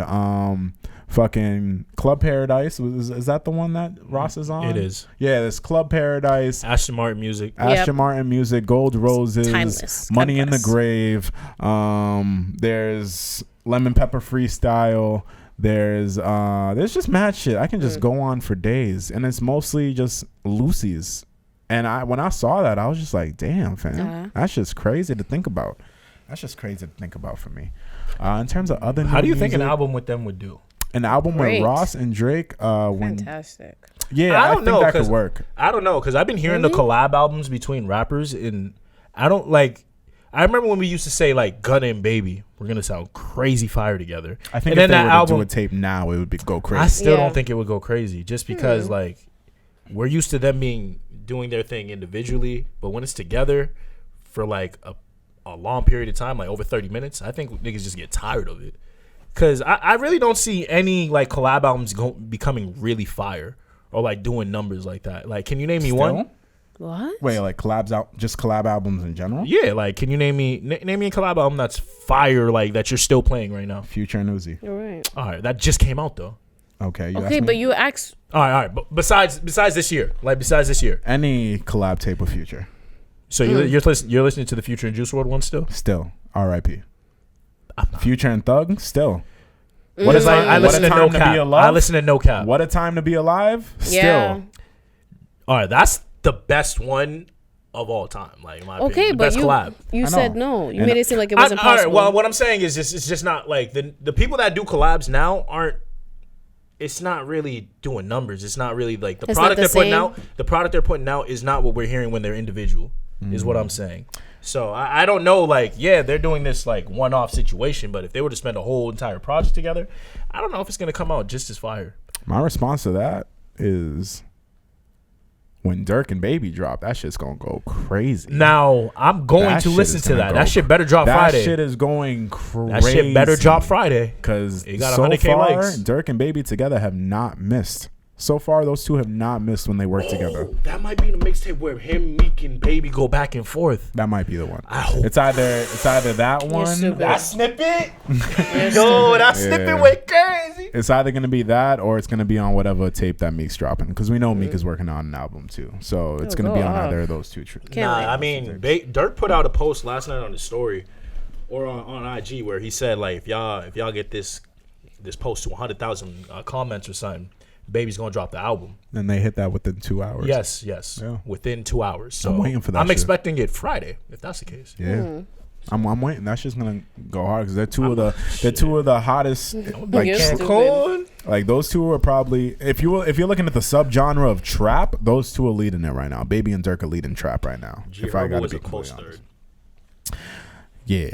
Fucking Club Paradise, is that the one that Ross is on? It is. Yeah, there's Club Paradise, Aston Martin music. Aston Martin music, Gold Roses, Timeless. Money God in the bless. Grave. There's Lemon Pepper Freestyle. There's just mad shit. I can just go on for days, and it's mostly just Lucy's. And when I saw that, I was just like, damn, fam, that's just crazy to think about. That's just crazy to think about for me. In terms of other, How do you think an music, album with them would do? An album Great. with Ross and Drake? Fantastic. I think that could work. I don't know because I've been hearing the collab albums between rappers, and I don't like. I remember when we used to say like Gunna and Baby, we're gonna sound crazy fire together. I think and if then they that were to album, do a tape now, it would go crazy. I still Yeah. don't think it would go crazy, just because like we're used to them doing their thing individually, but when it's together for like a a long period of time, like over 30 minutes, I think niggas just get tired of it. Cause I really don't see any like collab albums becoming really fire or like doing numbers like that. Like, can you name me one? What? Wait, like just collab albums in general? Yeah, like can you name me a collab album that's fire, like that you're still playing right now? Future and Uzi. You're right. All right, that just came out though. Okay. Okay, but you asked. All right. But besides this year, Any collab tape with Future. So you're listening to the Future and Juice WRLD one still? Still. R.I.P. Future and Thug. Still. What is like? I listen to No Cap. I listen to No Cap. What a time to be alive. Yeah. Still. All right, that's the best one of all time. Like in my opinion, Okay, the but best collab. you said no. You And made it seem like it wasn't All right, possible. well, what I'm saying is it's just not like the people that do collabs now aren't. It's not really doing numbers. It's not really like the It's product not the they're putting same? out. The product they're putting out is not what we're hearing when they're individual. Is what I'm saying. So I don't know. Like, yeah, they're doing this like one-off situation, but if they were to spend a whole entire project together, I don't know if it's gonna come out just as fire. My response to that is when Dirk and Baby drop, that shit's gonna go crazy. Now I'm going That to shit listen is to gonna that. go That shit better drop Friday. That shit is going crazy. That shit better drop Friday. Because It got so 100K far, likes. Dirk and Baby together have not missed. So far, those two have not missed when they work together. That might be the mixtape where him, Meek, and Baby go back and forth. That might be the one. I hope. It's either that one. stupid. That snippet, yo, that snippet went crazy. It's either gonna be that or it's gonna be on whatever tape that Meek's dropping. Because we know Meek is working on an album too, so it's gonna be on either of those two. Can't Nah, wait. I mean, Dirk put out a post last night on his story or on IG where he said like, if y'all get this post to 100,000 comments or something, Baby's gonna drop the album. And they hit that within 2 hours. Yes, Yeah. within 2 hours. So I'm waiting for that I'm shit. expecting it Friday if that's the case. Yeah. I'm waiting. That shit's gonna go hard because they're two of the hottest. Like You're stupid. Cool. Like those two are probably if you're looking at the subgenre of trap, those two are leading it right now. Baby and Dirk are leading trap right now. If I gotta was be a close completely third. honest. Yeah.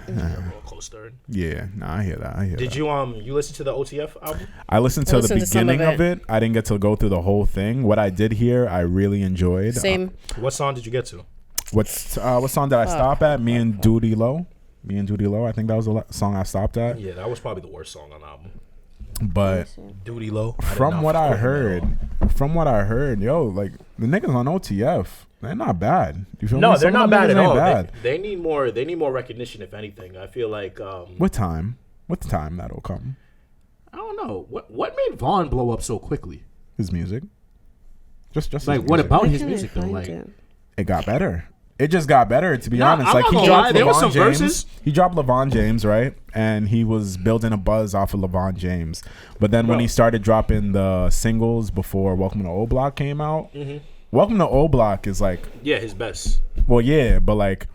Herbo a close third. Yeah. No, I hear that. Did you listen to the OTF album? I listened to the listened to some beginning of of it. I didn't get to go through the whole thing. What I did hear, I really enjoyed. Same. What song did you get to? What song did I stop at? Me and Duty Low. I think that was the song I stopped at. Yeah, that was probably the worst song on the album. But Duty Low. from what I heard, yo, like the niggas on OTF, they're not bad. You feel me? No, they're Some not of them bad at niggas ain't all. bad. They need more. They need more recognition, if anything. I feel like. With time that'll come. I don't know what made Vaughn blow up so quickly. His music, just Like, his what music. about Why his can't I music though? find Like, it? It got better. It just got better, to be Nah, honest. I'm Like not he gonna dropped lie, there was LeVon some James. verses. He dropped LeVon James, right? And he was building a buzz off of LeVon James. But then when he started dropping the singles before Welcome to O Block came out, Welcome to O Block is like, yeah, his best. well, yeah, but like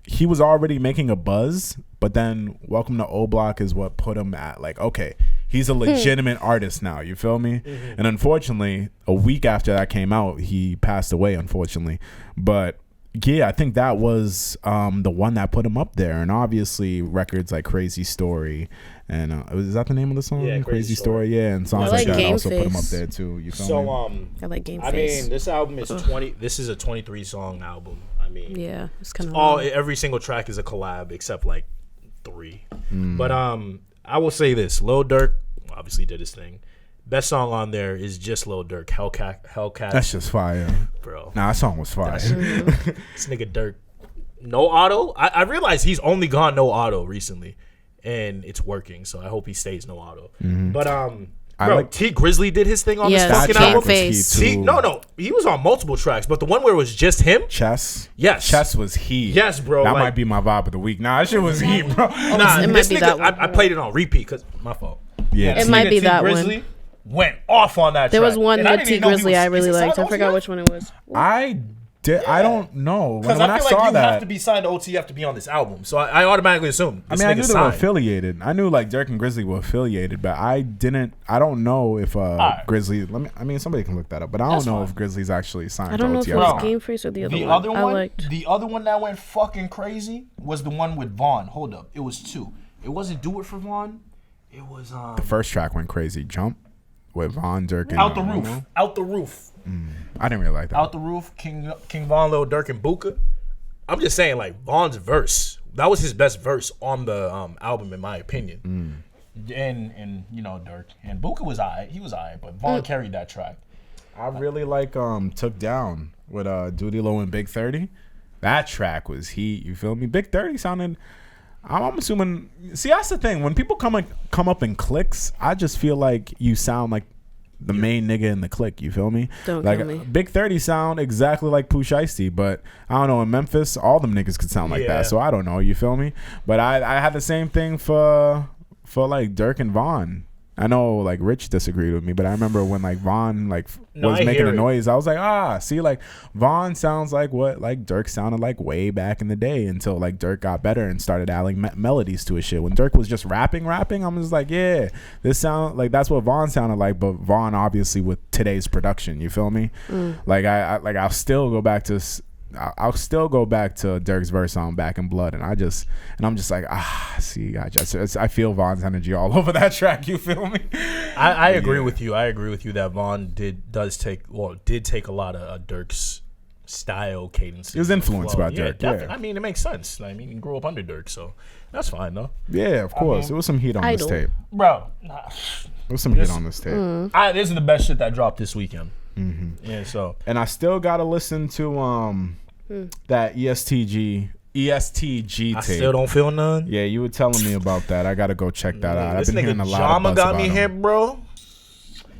he was already making a buzz. But then Welcome to O Block is what put him at like, okay, he's a legitimate artist now. You feel me? And unfortunately, a week after that came out, he passed away, unfortunately. But yeah, I think that was the one that put him up there. And obviously records like Crazy Story and is that the name of the song? Yeah, Crazy Story. Yeah, and songs I like like that Game also put him up Face. there too. You feel So me? I like Game I Face. mean, this album is 20. This is a 23 song album. I mean, Yeah, it's kind of. every single track is a collab except like 3. But I will say this: Lil Durk obviously did his thing. Best song on there is just Lil Durk, Hellcat. That's just fire. Bro. Nah, that song was fire. This nigga Durk, no auto. I realized he's only gone no auto recently, and it's working. So I hope he stays no auto. But bro, like- T Grizzly did his thing on Yes, this fucking Game album. Face. He too. No, he was on multiple tracks, but the one where it was just him. Chess. Yes. Chess was heat. Yes, bro, That like- might be my vibe of the week. Nah, that shit was heat, bro. Nah, It might this be nigga, that one. I played it on repeat because my fault. Yeah. It might be T that Grizzly one. Went off on that. There track. was one And I with didn't T even know he Grizzly was- I is really he liked. I signed to forgot OTF? which one it was. I don't know. Because When I I feel saw like you that, have to be signed to OTF to be on this album. So I automatically assumed I this mean, I nigga knew they were signed. affiliated. I knew like Dirk and Grizzly were affiliated, but I don't know if Grizzly. Somebody can look that up, but I don't That's know fine. if Grizzly's actually signed I don't know to if it OTF. was Game Face or the other The one. other I one, liked. the other one that went fucking crazy was the one with Vaughn. Hold up, it was 2. It wasn't Do It for Vaughn. It was The first track went crazy. Jump with Von Dirk and Out the Roof. Out the Roof. I didn't really like that. Out the Roof. King Von, Lil Durk, and Buka. I'm just saying, like, Vaughn's verse, that was his best verse on the album, in my opinion. And you know, Dirk and Buka was alright. He was alright, but Vaughn carried that track. I really like Took Down with Duty Low and Big 30. That track was heat. You feel me? Big 30 sounded. I'm assuming. See, that's the thing. When people come up in cliques, I just feel like you sound like the main nigga in the clique. You feel me? Don't like kill me. Big 30 sound exactly like Pooh Shiesty, but I don't know. In Memphis, all them niggas could sound like that. So I don't know. You feel me? But I had the same thing for like Dirk and Vaughn. I know like Rich disagreed with me, but I remember when like Vaughn like was making a noise, I was like, see, like Vaughn sounds like what like Dirk sounded like way back in the day, until like Dirk got better and started adding melodies to his shit. When Dirk was just rapping, I'm just like, yeah, this sound like that's what Vaughn sounded like, but Vaughn obviously with today's production. You feel me? Like I'll still go back to Dirk's verse on Back in Blood, and I'm just like, I feel Vaughn's energy all over that track. You feel me? I agree with you. I agree with you that Vaughn did take a lot of Dirk's style cadence. He was influenced by Dirk. Yeah. I mean, it makes sense. I mean, he grew up under Dirk, so that's fine though. Yeah, of course. It was some heat on this tape, bro. There was some heat on this tape. This is the best shit that dropped this weekend. Yeah, so and I still gotta listen to that ESTG tape. I still don't feel none. Yeah, you were telling me about that. I gotta go check that out. This I've been hearing a lot of buzz got about me him. here, bro.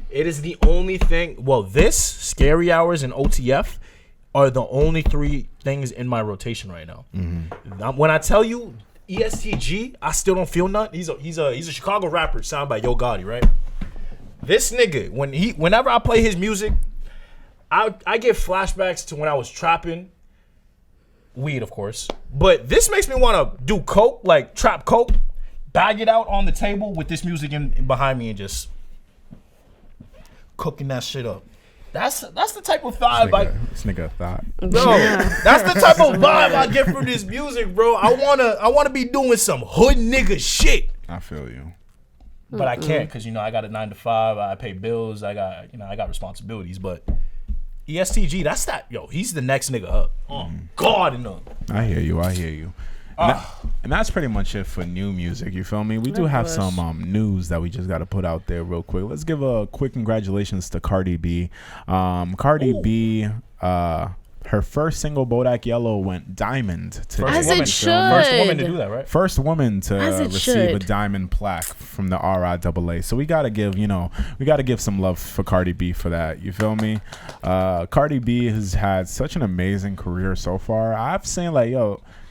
It is the only thing. Well, this, Scary Hours, and OTF are the only three things in my rotation right now. When I tell you ESTG, I still don't feel nothing. He's a Chicago rapper signed by Yo Gawdly, right? This nigga, whenever I play his music, I get flashbacks to when I was trapping. Weed, of course. But this makes me want to do coke, like trap coke, bag it out on the table with this music in behind me and just cooking that shit up. That's the type of vibe This nigga thought. bro. That's the type of vibe I get from this music, bro. I wanna be doing some hood nigga shit. I feel you. But I can't because I got a 9 to 5. I pay bills. I got responsibilities. But ESTG, that's that. Yo, he's the next nigga up. God, enough. I hear you. And that's pretty much it for new music. You feel me? We do have some news that we just got to put out there real quick. Let's give a quick congratulations to Cardi B. Cardi B, her first single, Bodak Yellow, went diamond today. As it should. First woman to do that, right? First woman to receive a should. diamond plaque from the RIAA. So we gotta give some love for Cardi B for that. You feel me? Cardi B has had such an amazing career so far. I've seen like,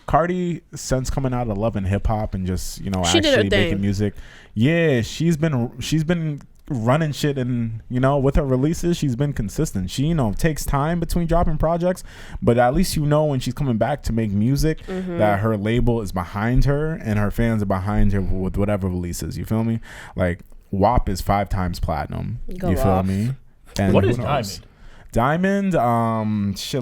Cardi, since coming out of Love and Hip Hop and just actually making music, she's been running shit, and with her releases she's been consistent. She takes time between dropping projects, but at least when she's coming back to make music that her label is behind her and her fans are behind her with whatever releases. You feel me? Like WAP is 5 times platinum. Go you feel off. me? And What is Diamond? Diamond, let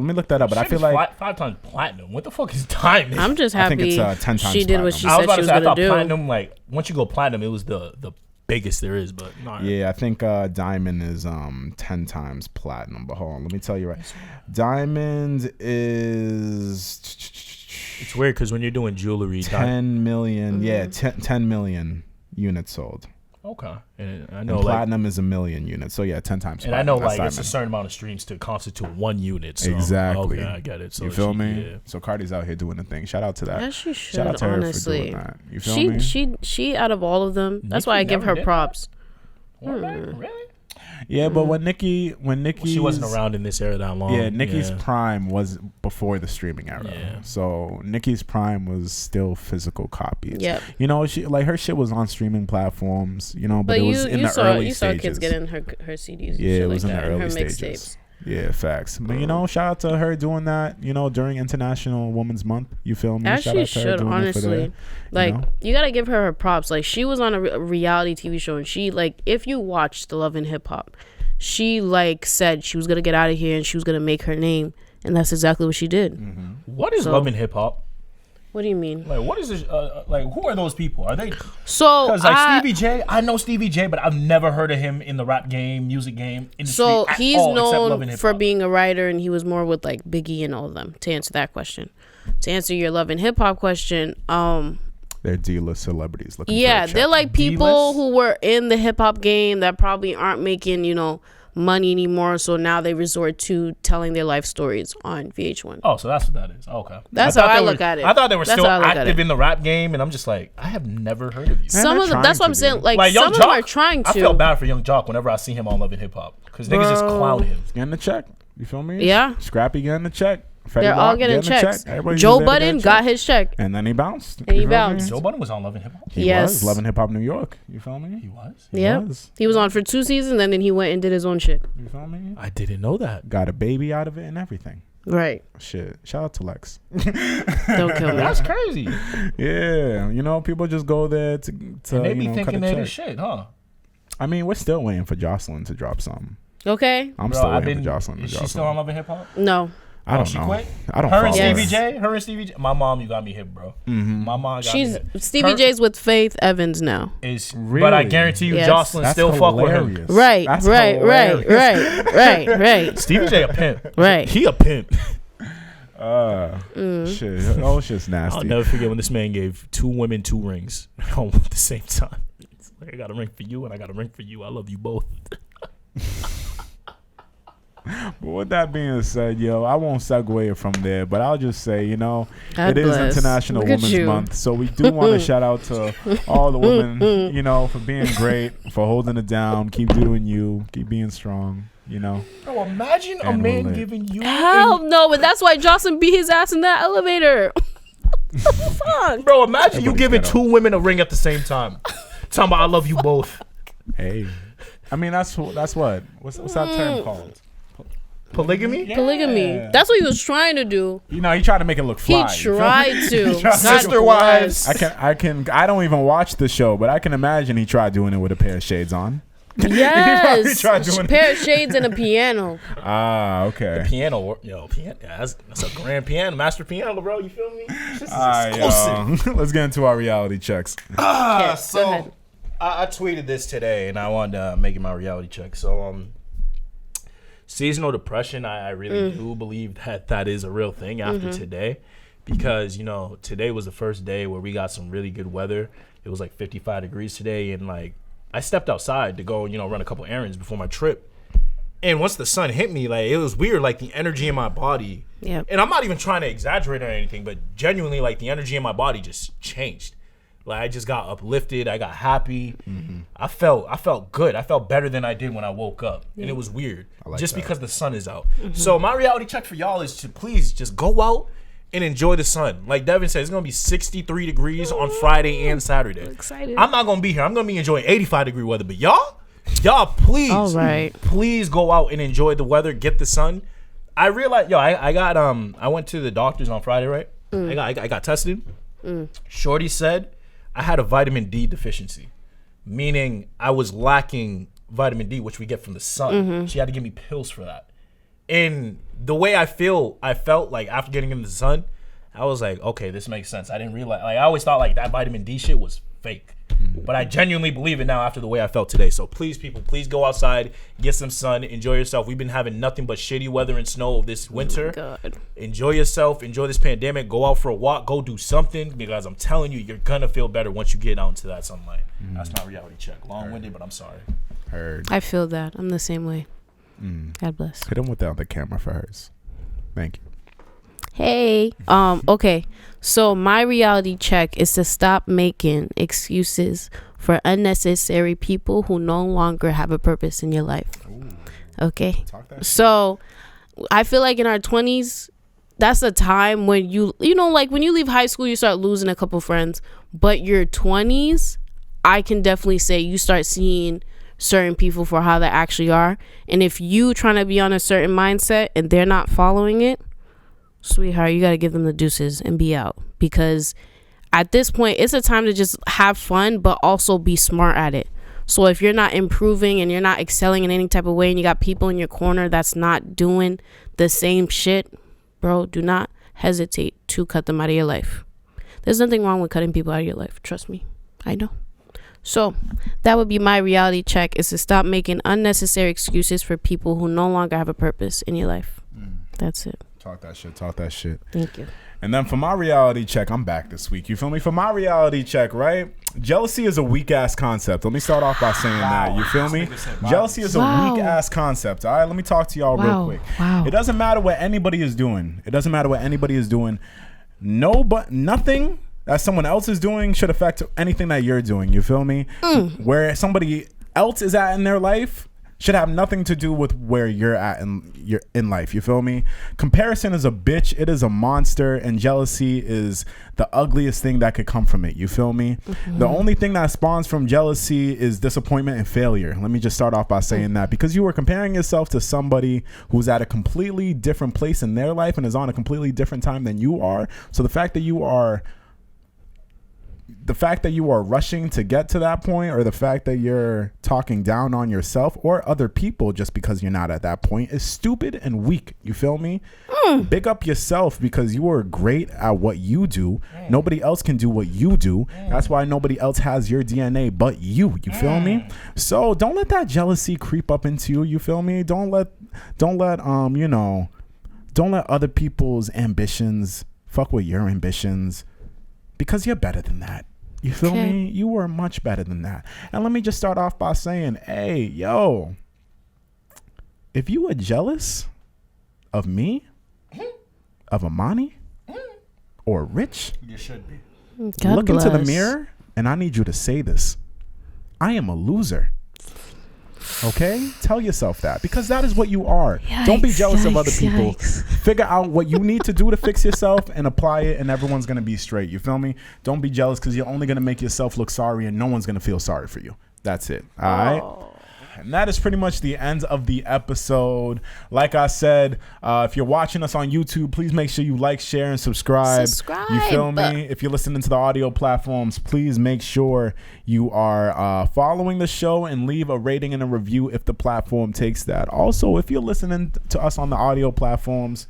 me look that up. But I feel like 5 times platinum. What the fuck is Diamond? I'm just I think happy it's 10 times she did what she I was said about she to was say, I gonna thought do. platinum, like once you go platinum, it was the biggest there is. But no, yeah, I think Diamond is 10 times platinum. But hold on, let me tell you right. Diamond is it's weird because when you're doing jewelry, 10 million. Yeah, 10 million units sold. Okay, and I And know platinum is 1 million units. So yeah, 10 times. and I platinum. know That's like it's a Diamond. certain amount of streams to constitute 1 unit. So, Exactly. Okay, I get it. So you feel me? Yeah. So Cardi's out here doing the thing. Shout out to that. Yeah, she should, Shout out to her honestly. for doing that. You feel me? She out of all of them, that's why I give her props. Really? Yeah, but when Nicki, She wasn't around in this era that long. Yeah, Nicki's prime was before the streaming era. Yeah. So Nicki's prime was still physical copies. Yep. She like her shit was on streaming platforms. But But it was in the early stages. saw kids getting her CDs. And Yeah, shit it was like in the that, and early her stages. mixtapes. Yeah, facts. But shout out to her doing that. During International Women's Month. You feel me? As Shout she out to her should, doing it for honestly. that, You gotta give her props. Like she was on a reality TV show, and she if you watch the Love and Hip Hop, she said she was gonna get out of here and she was gonna make her name, and that's exactly what she did. What is Love and Hip Hop? What do you mean? Like, what is this? Who are those people? Are they? So Because Stevie J, I know Stevie J, but I've never heard of him in the rap game, music game, industry. So at he's all, except Love and known Hip for Hop. being a writer, and he was more with Biggie and all of them. To answer that question, to answer your love and hip hop question, they're D-list celebrities looking. yeah, for a check. they're like people D-list? who were in the hip hop game that probably aren't making, money anymore. So now they resort to telling their life stories on VH1. Oh, so that's what that is. Okay. That's thought how I they look were- at it. I thought they were That's still how I look at active it. in the rap game, and I'm just like, I have never heard of these. Man, Some they're of them, trying that's what to I'm saying. be. Like Young some of them Jock, are trying to. I feel bad for Young Jock whenever I see him on Love and Hip Hop because niggas just clown him. Getting the check. You feel me? Yeah. Scrappy getting the check. Fetty They're all Wap getting the checks. check. Everybody's Joe there to get a Budden check. got his check. And then he bounced. And he You feel me? bounced. Joe Budden was on Love and Hip Hop. He Yes. was. Love and Hip Hop New York. You feel me? He was. Yeah. was. He was on for 2 seasons and then he went and did his own shit. You feel me? I didn't know that. Got a baby out of it and everything. Right. Shit. Shout out to Lex. Don't kill me. That's crazy. Yeah. People just go there to And they be cut thinking a they the check. shit, huh? I mean, we're still waiting for Jocelyn to drop something. Okay. I'm Bro, still I've waiting been. for Jocelyn to Is drop she still on something. Love and Hip Hop? No. I don't She know. quit? I don't Her and follow Stevie her. J. Her and Stevie J. My mom, you got me hip, bro. Mm-hmm. My mom got She's me hip. Stevie J's with Faith Evans now. Is Really? But I guarantee you, Yes. Jocelyn That's still fuck with him. hilarious. Right. That's Right. hilarious. Right. Stevie J a pimp. Right. He a pimp. Shit. Oh, shit's I'll nasty. never forget when this man gave 2 women 2 rings all at the same time. It's like, I got a ring for you and I got a ring for you. I love you both. But with that being said, I won't segue from there, but I'll just say, God it is bless. International Look at Women's you. Month, so we do want to shout out to all the women, for being great, for holding it down, keep doing you, keep being strong, Bro, imagine a And man we'll live. giving you. Hell no, but that's why Jocelyn beat his ass in that elevator. Fuck. Bro, imagine you Everybody's giving ghetto. 2 women a ring at the same time. Talking about I love you both. Hey, I mean that's what what's that term called? Polygamy? Polygamy. Yeah. That's what he was trying to do. He tried to make it look He fly. you feel me? tried to. He tried to- God Sister wives. bless. I don't even watch the show, but I can imagine he tried doing it with a pair of shades on. Yes. tried doing it. Pair of shades and a piano. Ah, okay. Piano. Piano. That's a grand piano. Master piano, bro. You feel me? This is All right, exclusive. y'all. Let's get into our reality checks. Okay, go ahead. I tweeted this today, and I wanted to make it my reality check. So, seasonal depression, I really do believe that is a real thing after today, because today was the first day where we got some really good weather. It was like 55 degrees today, and like I stepped outside to go run a couple errands before my trip, and once the sun hit me, like it was weird, like the energy in my body. Yep. And I'm not even trying to exaggerate or anything, but genuinely, like the energy in my body just changed. Like I just got uplifted. I got happy. I felt good. I felt better than I did when I woke up, and it was weird, like just that. because the sun is out. So my reality check for y'all is to please just go out and enjoy the sun. Like Devin said, it's gonna be 63 degrees on Friday and Saturday. Excited. I'm not gonna be here. I'm gonna be enjoying 85-degree weather. But y'all please, All right. please go out and enjoy the weather. Get the sun. I realized, I went to the doctors on Friday, right? I got tested. Shorty said I had a vitamin D deficiency, meaning I was lacking vitamin D, which we get from the sun. She had to give me pills for that. And the way I felt like after getting in the sun, I was like, okay, this makes sense. I didn't realize, like I always thought like that vitamin D shit was fake. But I genuinely believe it now after the way I felt today. So please, people, please go outside, get some sun, enjoy yourself. We've been having nothing but shitty weather and snow this winter. God. Enjoy yourself, enjoy this pandemic, go out for a walk, go do something, because I'm telling you, you're gonna feel better once you get out into that sunlight. That's my reality check. Long-winded, but I'm sorry. Heard. I feel that. I'm the same way. God bless. Hit him with the other camera for hers. Thank you. Hey. Okay. So my reality check is to stop making excuses for unnecessary people who no longer have a purpose in your life. Okay. Talk that. So I feel like in our 20s, that's a time when like when you leave high school, you start losing a couple friends. But your 20s, I can definitely say you start seeing certain people for how they actually are. And if you trying to be on a certain mindset and they're not following it, sweetheart, you got to give them the deuces and be out. Because at this point, it's a time to just have fun, but also be smart at it. So if you're not improving and you're not excelling in any type of way, and you got people in your corner that's not doing the same shit, bro, do not hesitate to cut them out of your life. There's nothing wrong with cutting people out of your life. Trust me. I know. So that would be my reality check, is to stop making unnecessary excuses for people who no longer have a purpose in your life. That's it. Talk that shit. Talk that shit. Thank you. And then for my reality check, I'm back this week. You feel me? For my reality check, right? Jealousy is a weak ass concept. Let me start off by saying that. You feel me? Jealousy is a weak ass concept. All right, let me talk to y'all real quick. It doesn't matter what anybody is doing. It doesn't matter what anybody is doing. Nothing that someone else is doing should affect anything that you're doing. You feel me? Where somebody else is at in their life should have nothing to do with where you're at in life. You feel me? Comparison is a bitch. It is a monster, and jealousy is the ugliest thing that could come from it. You feel me? The only thing that spawns from jealousy is disappointment and failure. Let me just start off by saying that, because you are comparing yourself to somebody who's at a completely different place in their life and is on a completely different time than you are. So the fact that you are rushing to get to that point, or the fact that you're talking down on yourself or other people just because you're not at that point, is stupid and weak. You feel me? Big up yourself, because you are great at what you do. Nobody else can do what you do. That's why nobody else has your DNA but you. You feel me? So don't let that jealousy creep up into you. You feel me? Don't let other people's ambitions fuck with your ambitions, because you're better than that. You feel me? You are much better than that. And let me just start off by saying, hey, yo, if you are jealous of me, of Amani, or Rich, You should be. look into the mirror, and I need you to say this. I am a loser. Okay? Tell yourself that, because that is what you are. Don't be jealous of other people. Figure out what you need to do to fix yourself and apply it, and everyone's going to be straight. You feel me? Don't be jealous, because you're only going to make yourself look sorry, and no one's going to feel sorry for you. That's it. All right? And that is pretty much the end of the episode. Like I said, if you're watching us on YouTube, please make sure you like, share, and subscribe. You feel me? If you're listening to the audio platforms, please make sure you are following the show and leave a rating and a review if the platform takes that. Also, if you're listening to us on the audio platforms,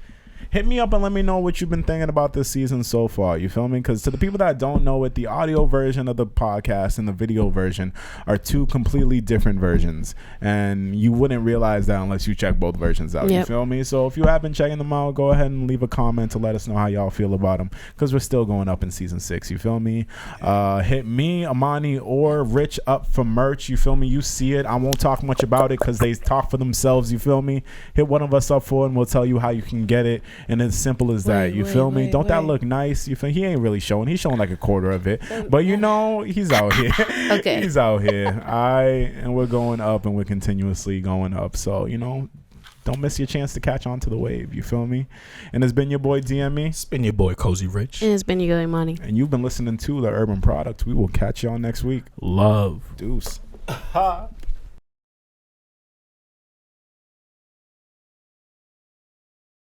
hit me up and let me know what you've been thinking about this season so far. You feel me? Because to the people that don't know it, the audio version of the podcast and the video version are two completely different versions, and you wouldn't realize that unless you check both versions out. You feel me? So if you have been checking them out, go ahead and leave a comment to let us know how y'all feel about them, because we're still going up in season 6. You feel me? Hit me, Amani, or Rich up for merch. You feel me? You see it. I won't talk much about it because they talk for themselves. You feel me? Hit one of us up for it, and we'll tell you how you can get it. And it's simple as that. You feel me? Don't that look nice? You feel? He ain't really showing. He's showing like a quarter of it. But you know, he's out here. Okay. He's out here. And we're going up, and we're continuously going up. So, you know, don't miss your chance to catch on to the wave. You feel me? And it's been your boy DME. It's been your boy Cozy Rich. And it's been your girl Money. And you've been listening to The Urban Product. We will catch y'all next week. Love. Deuce.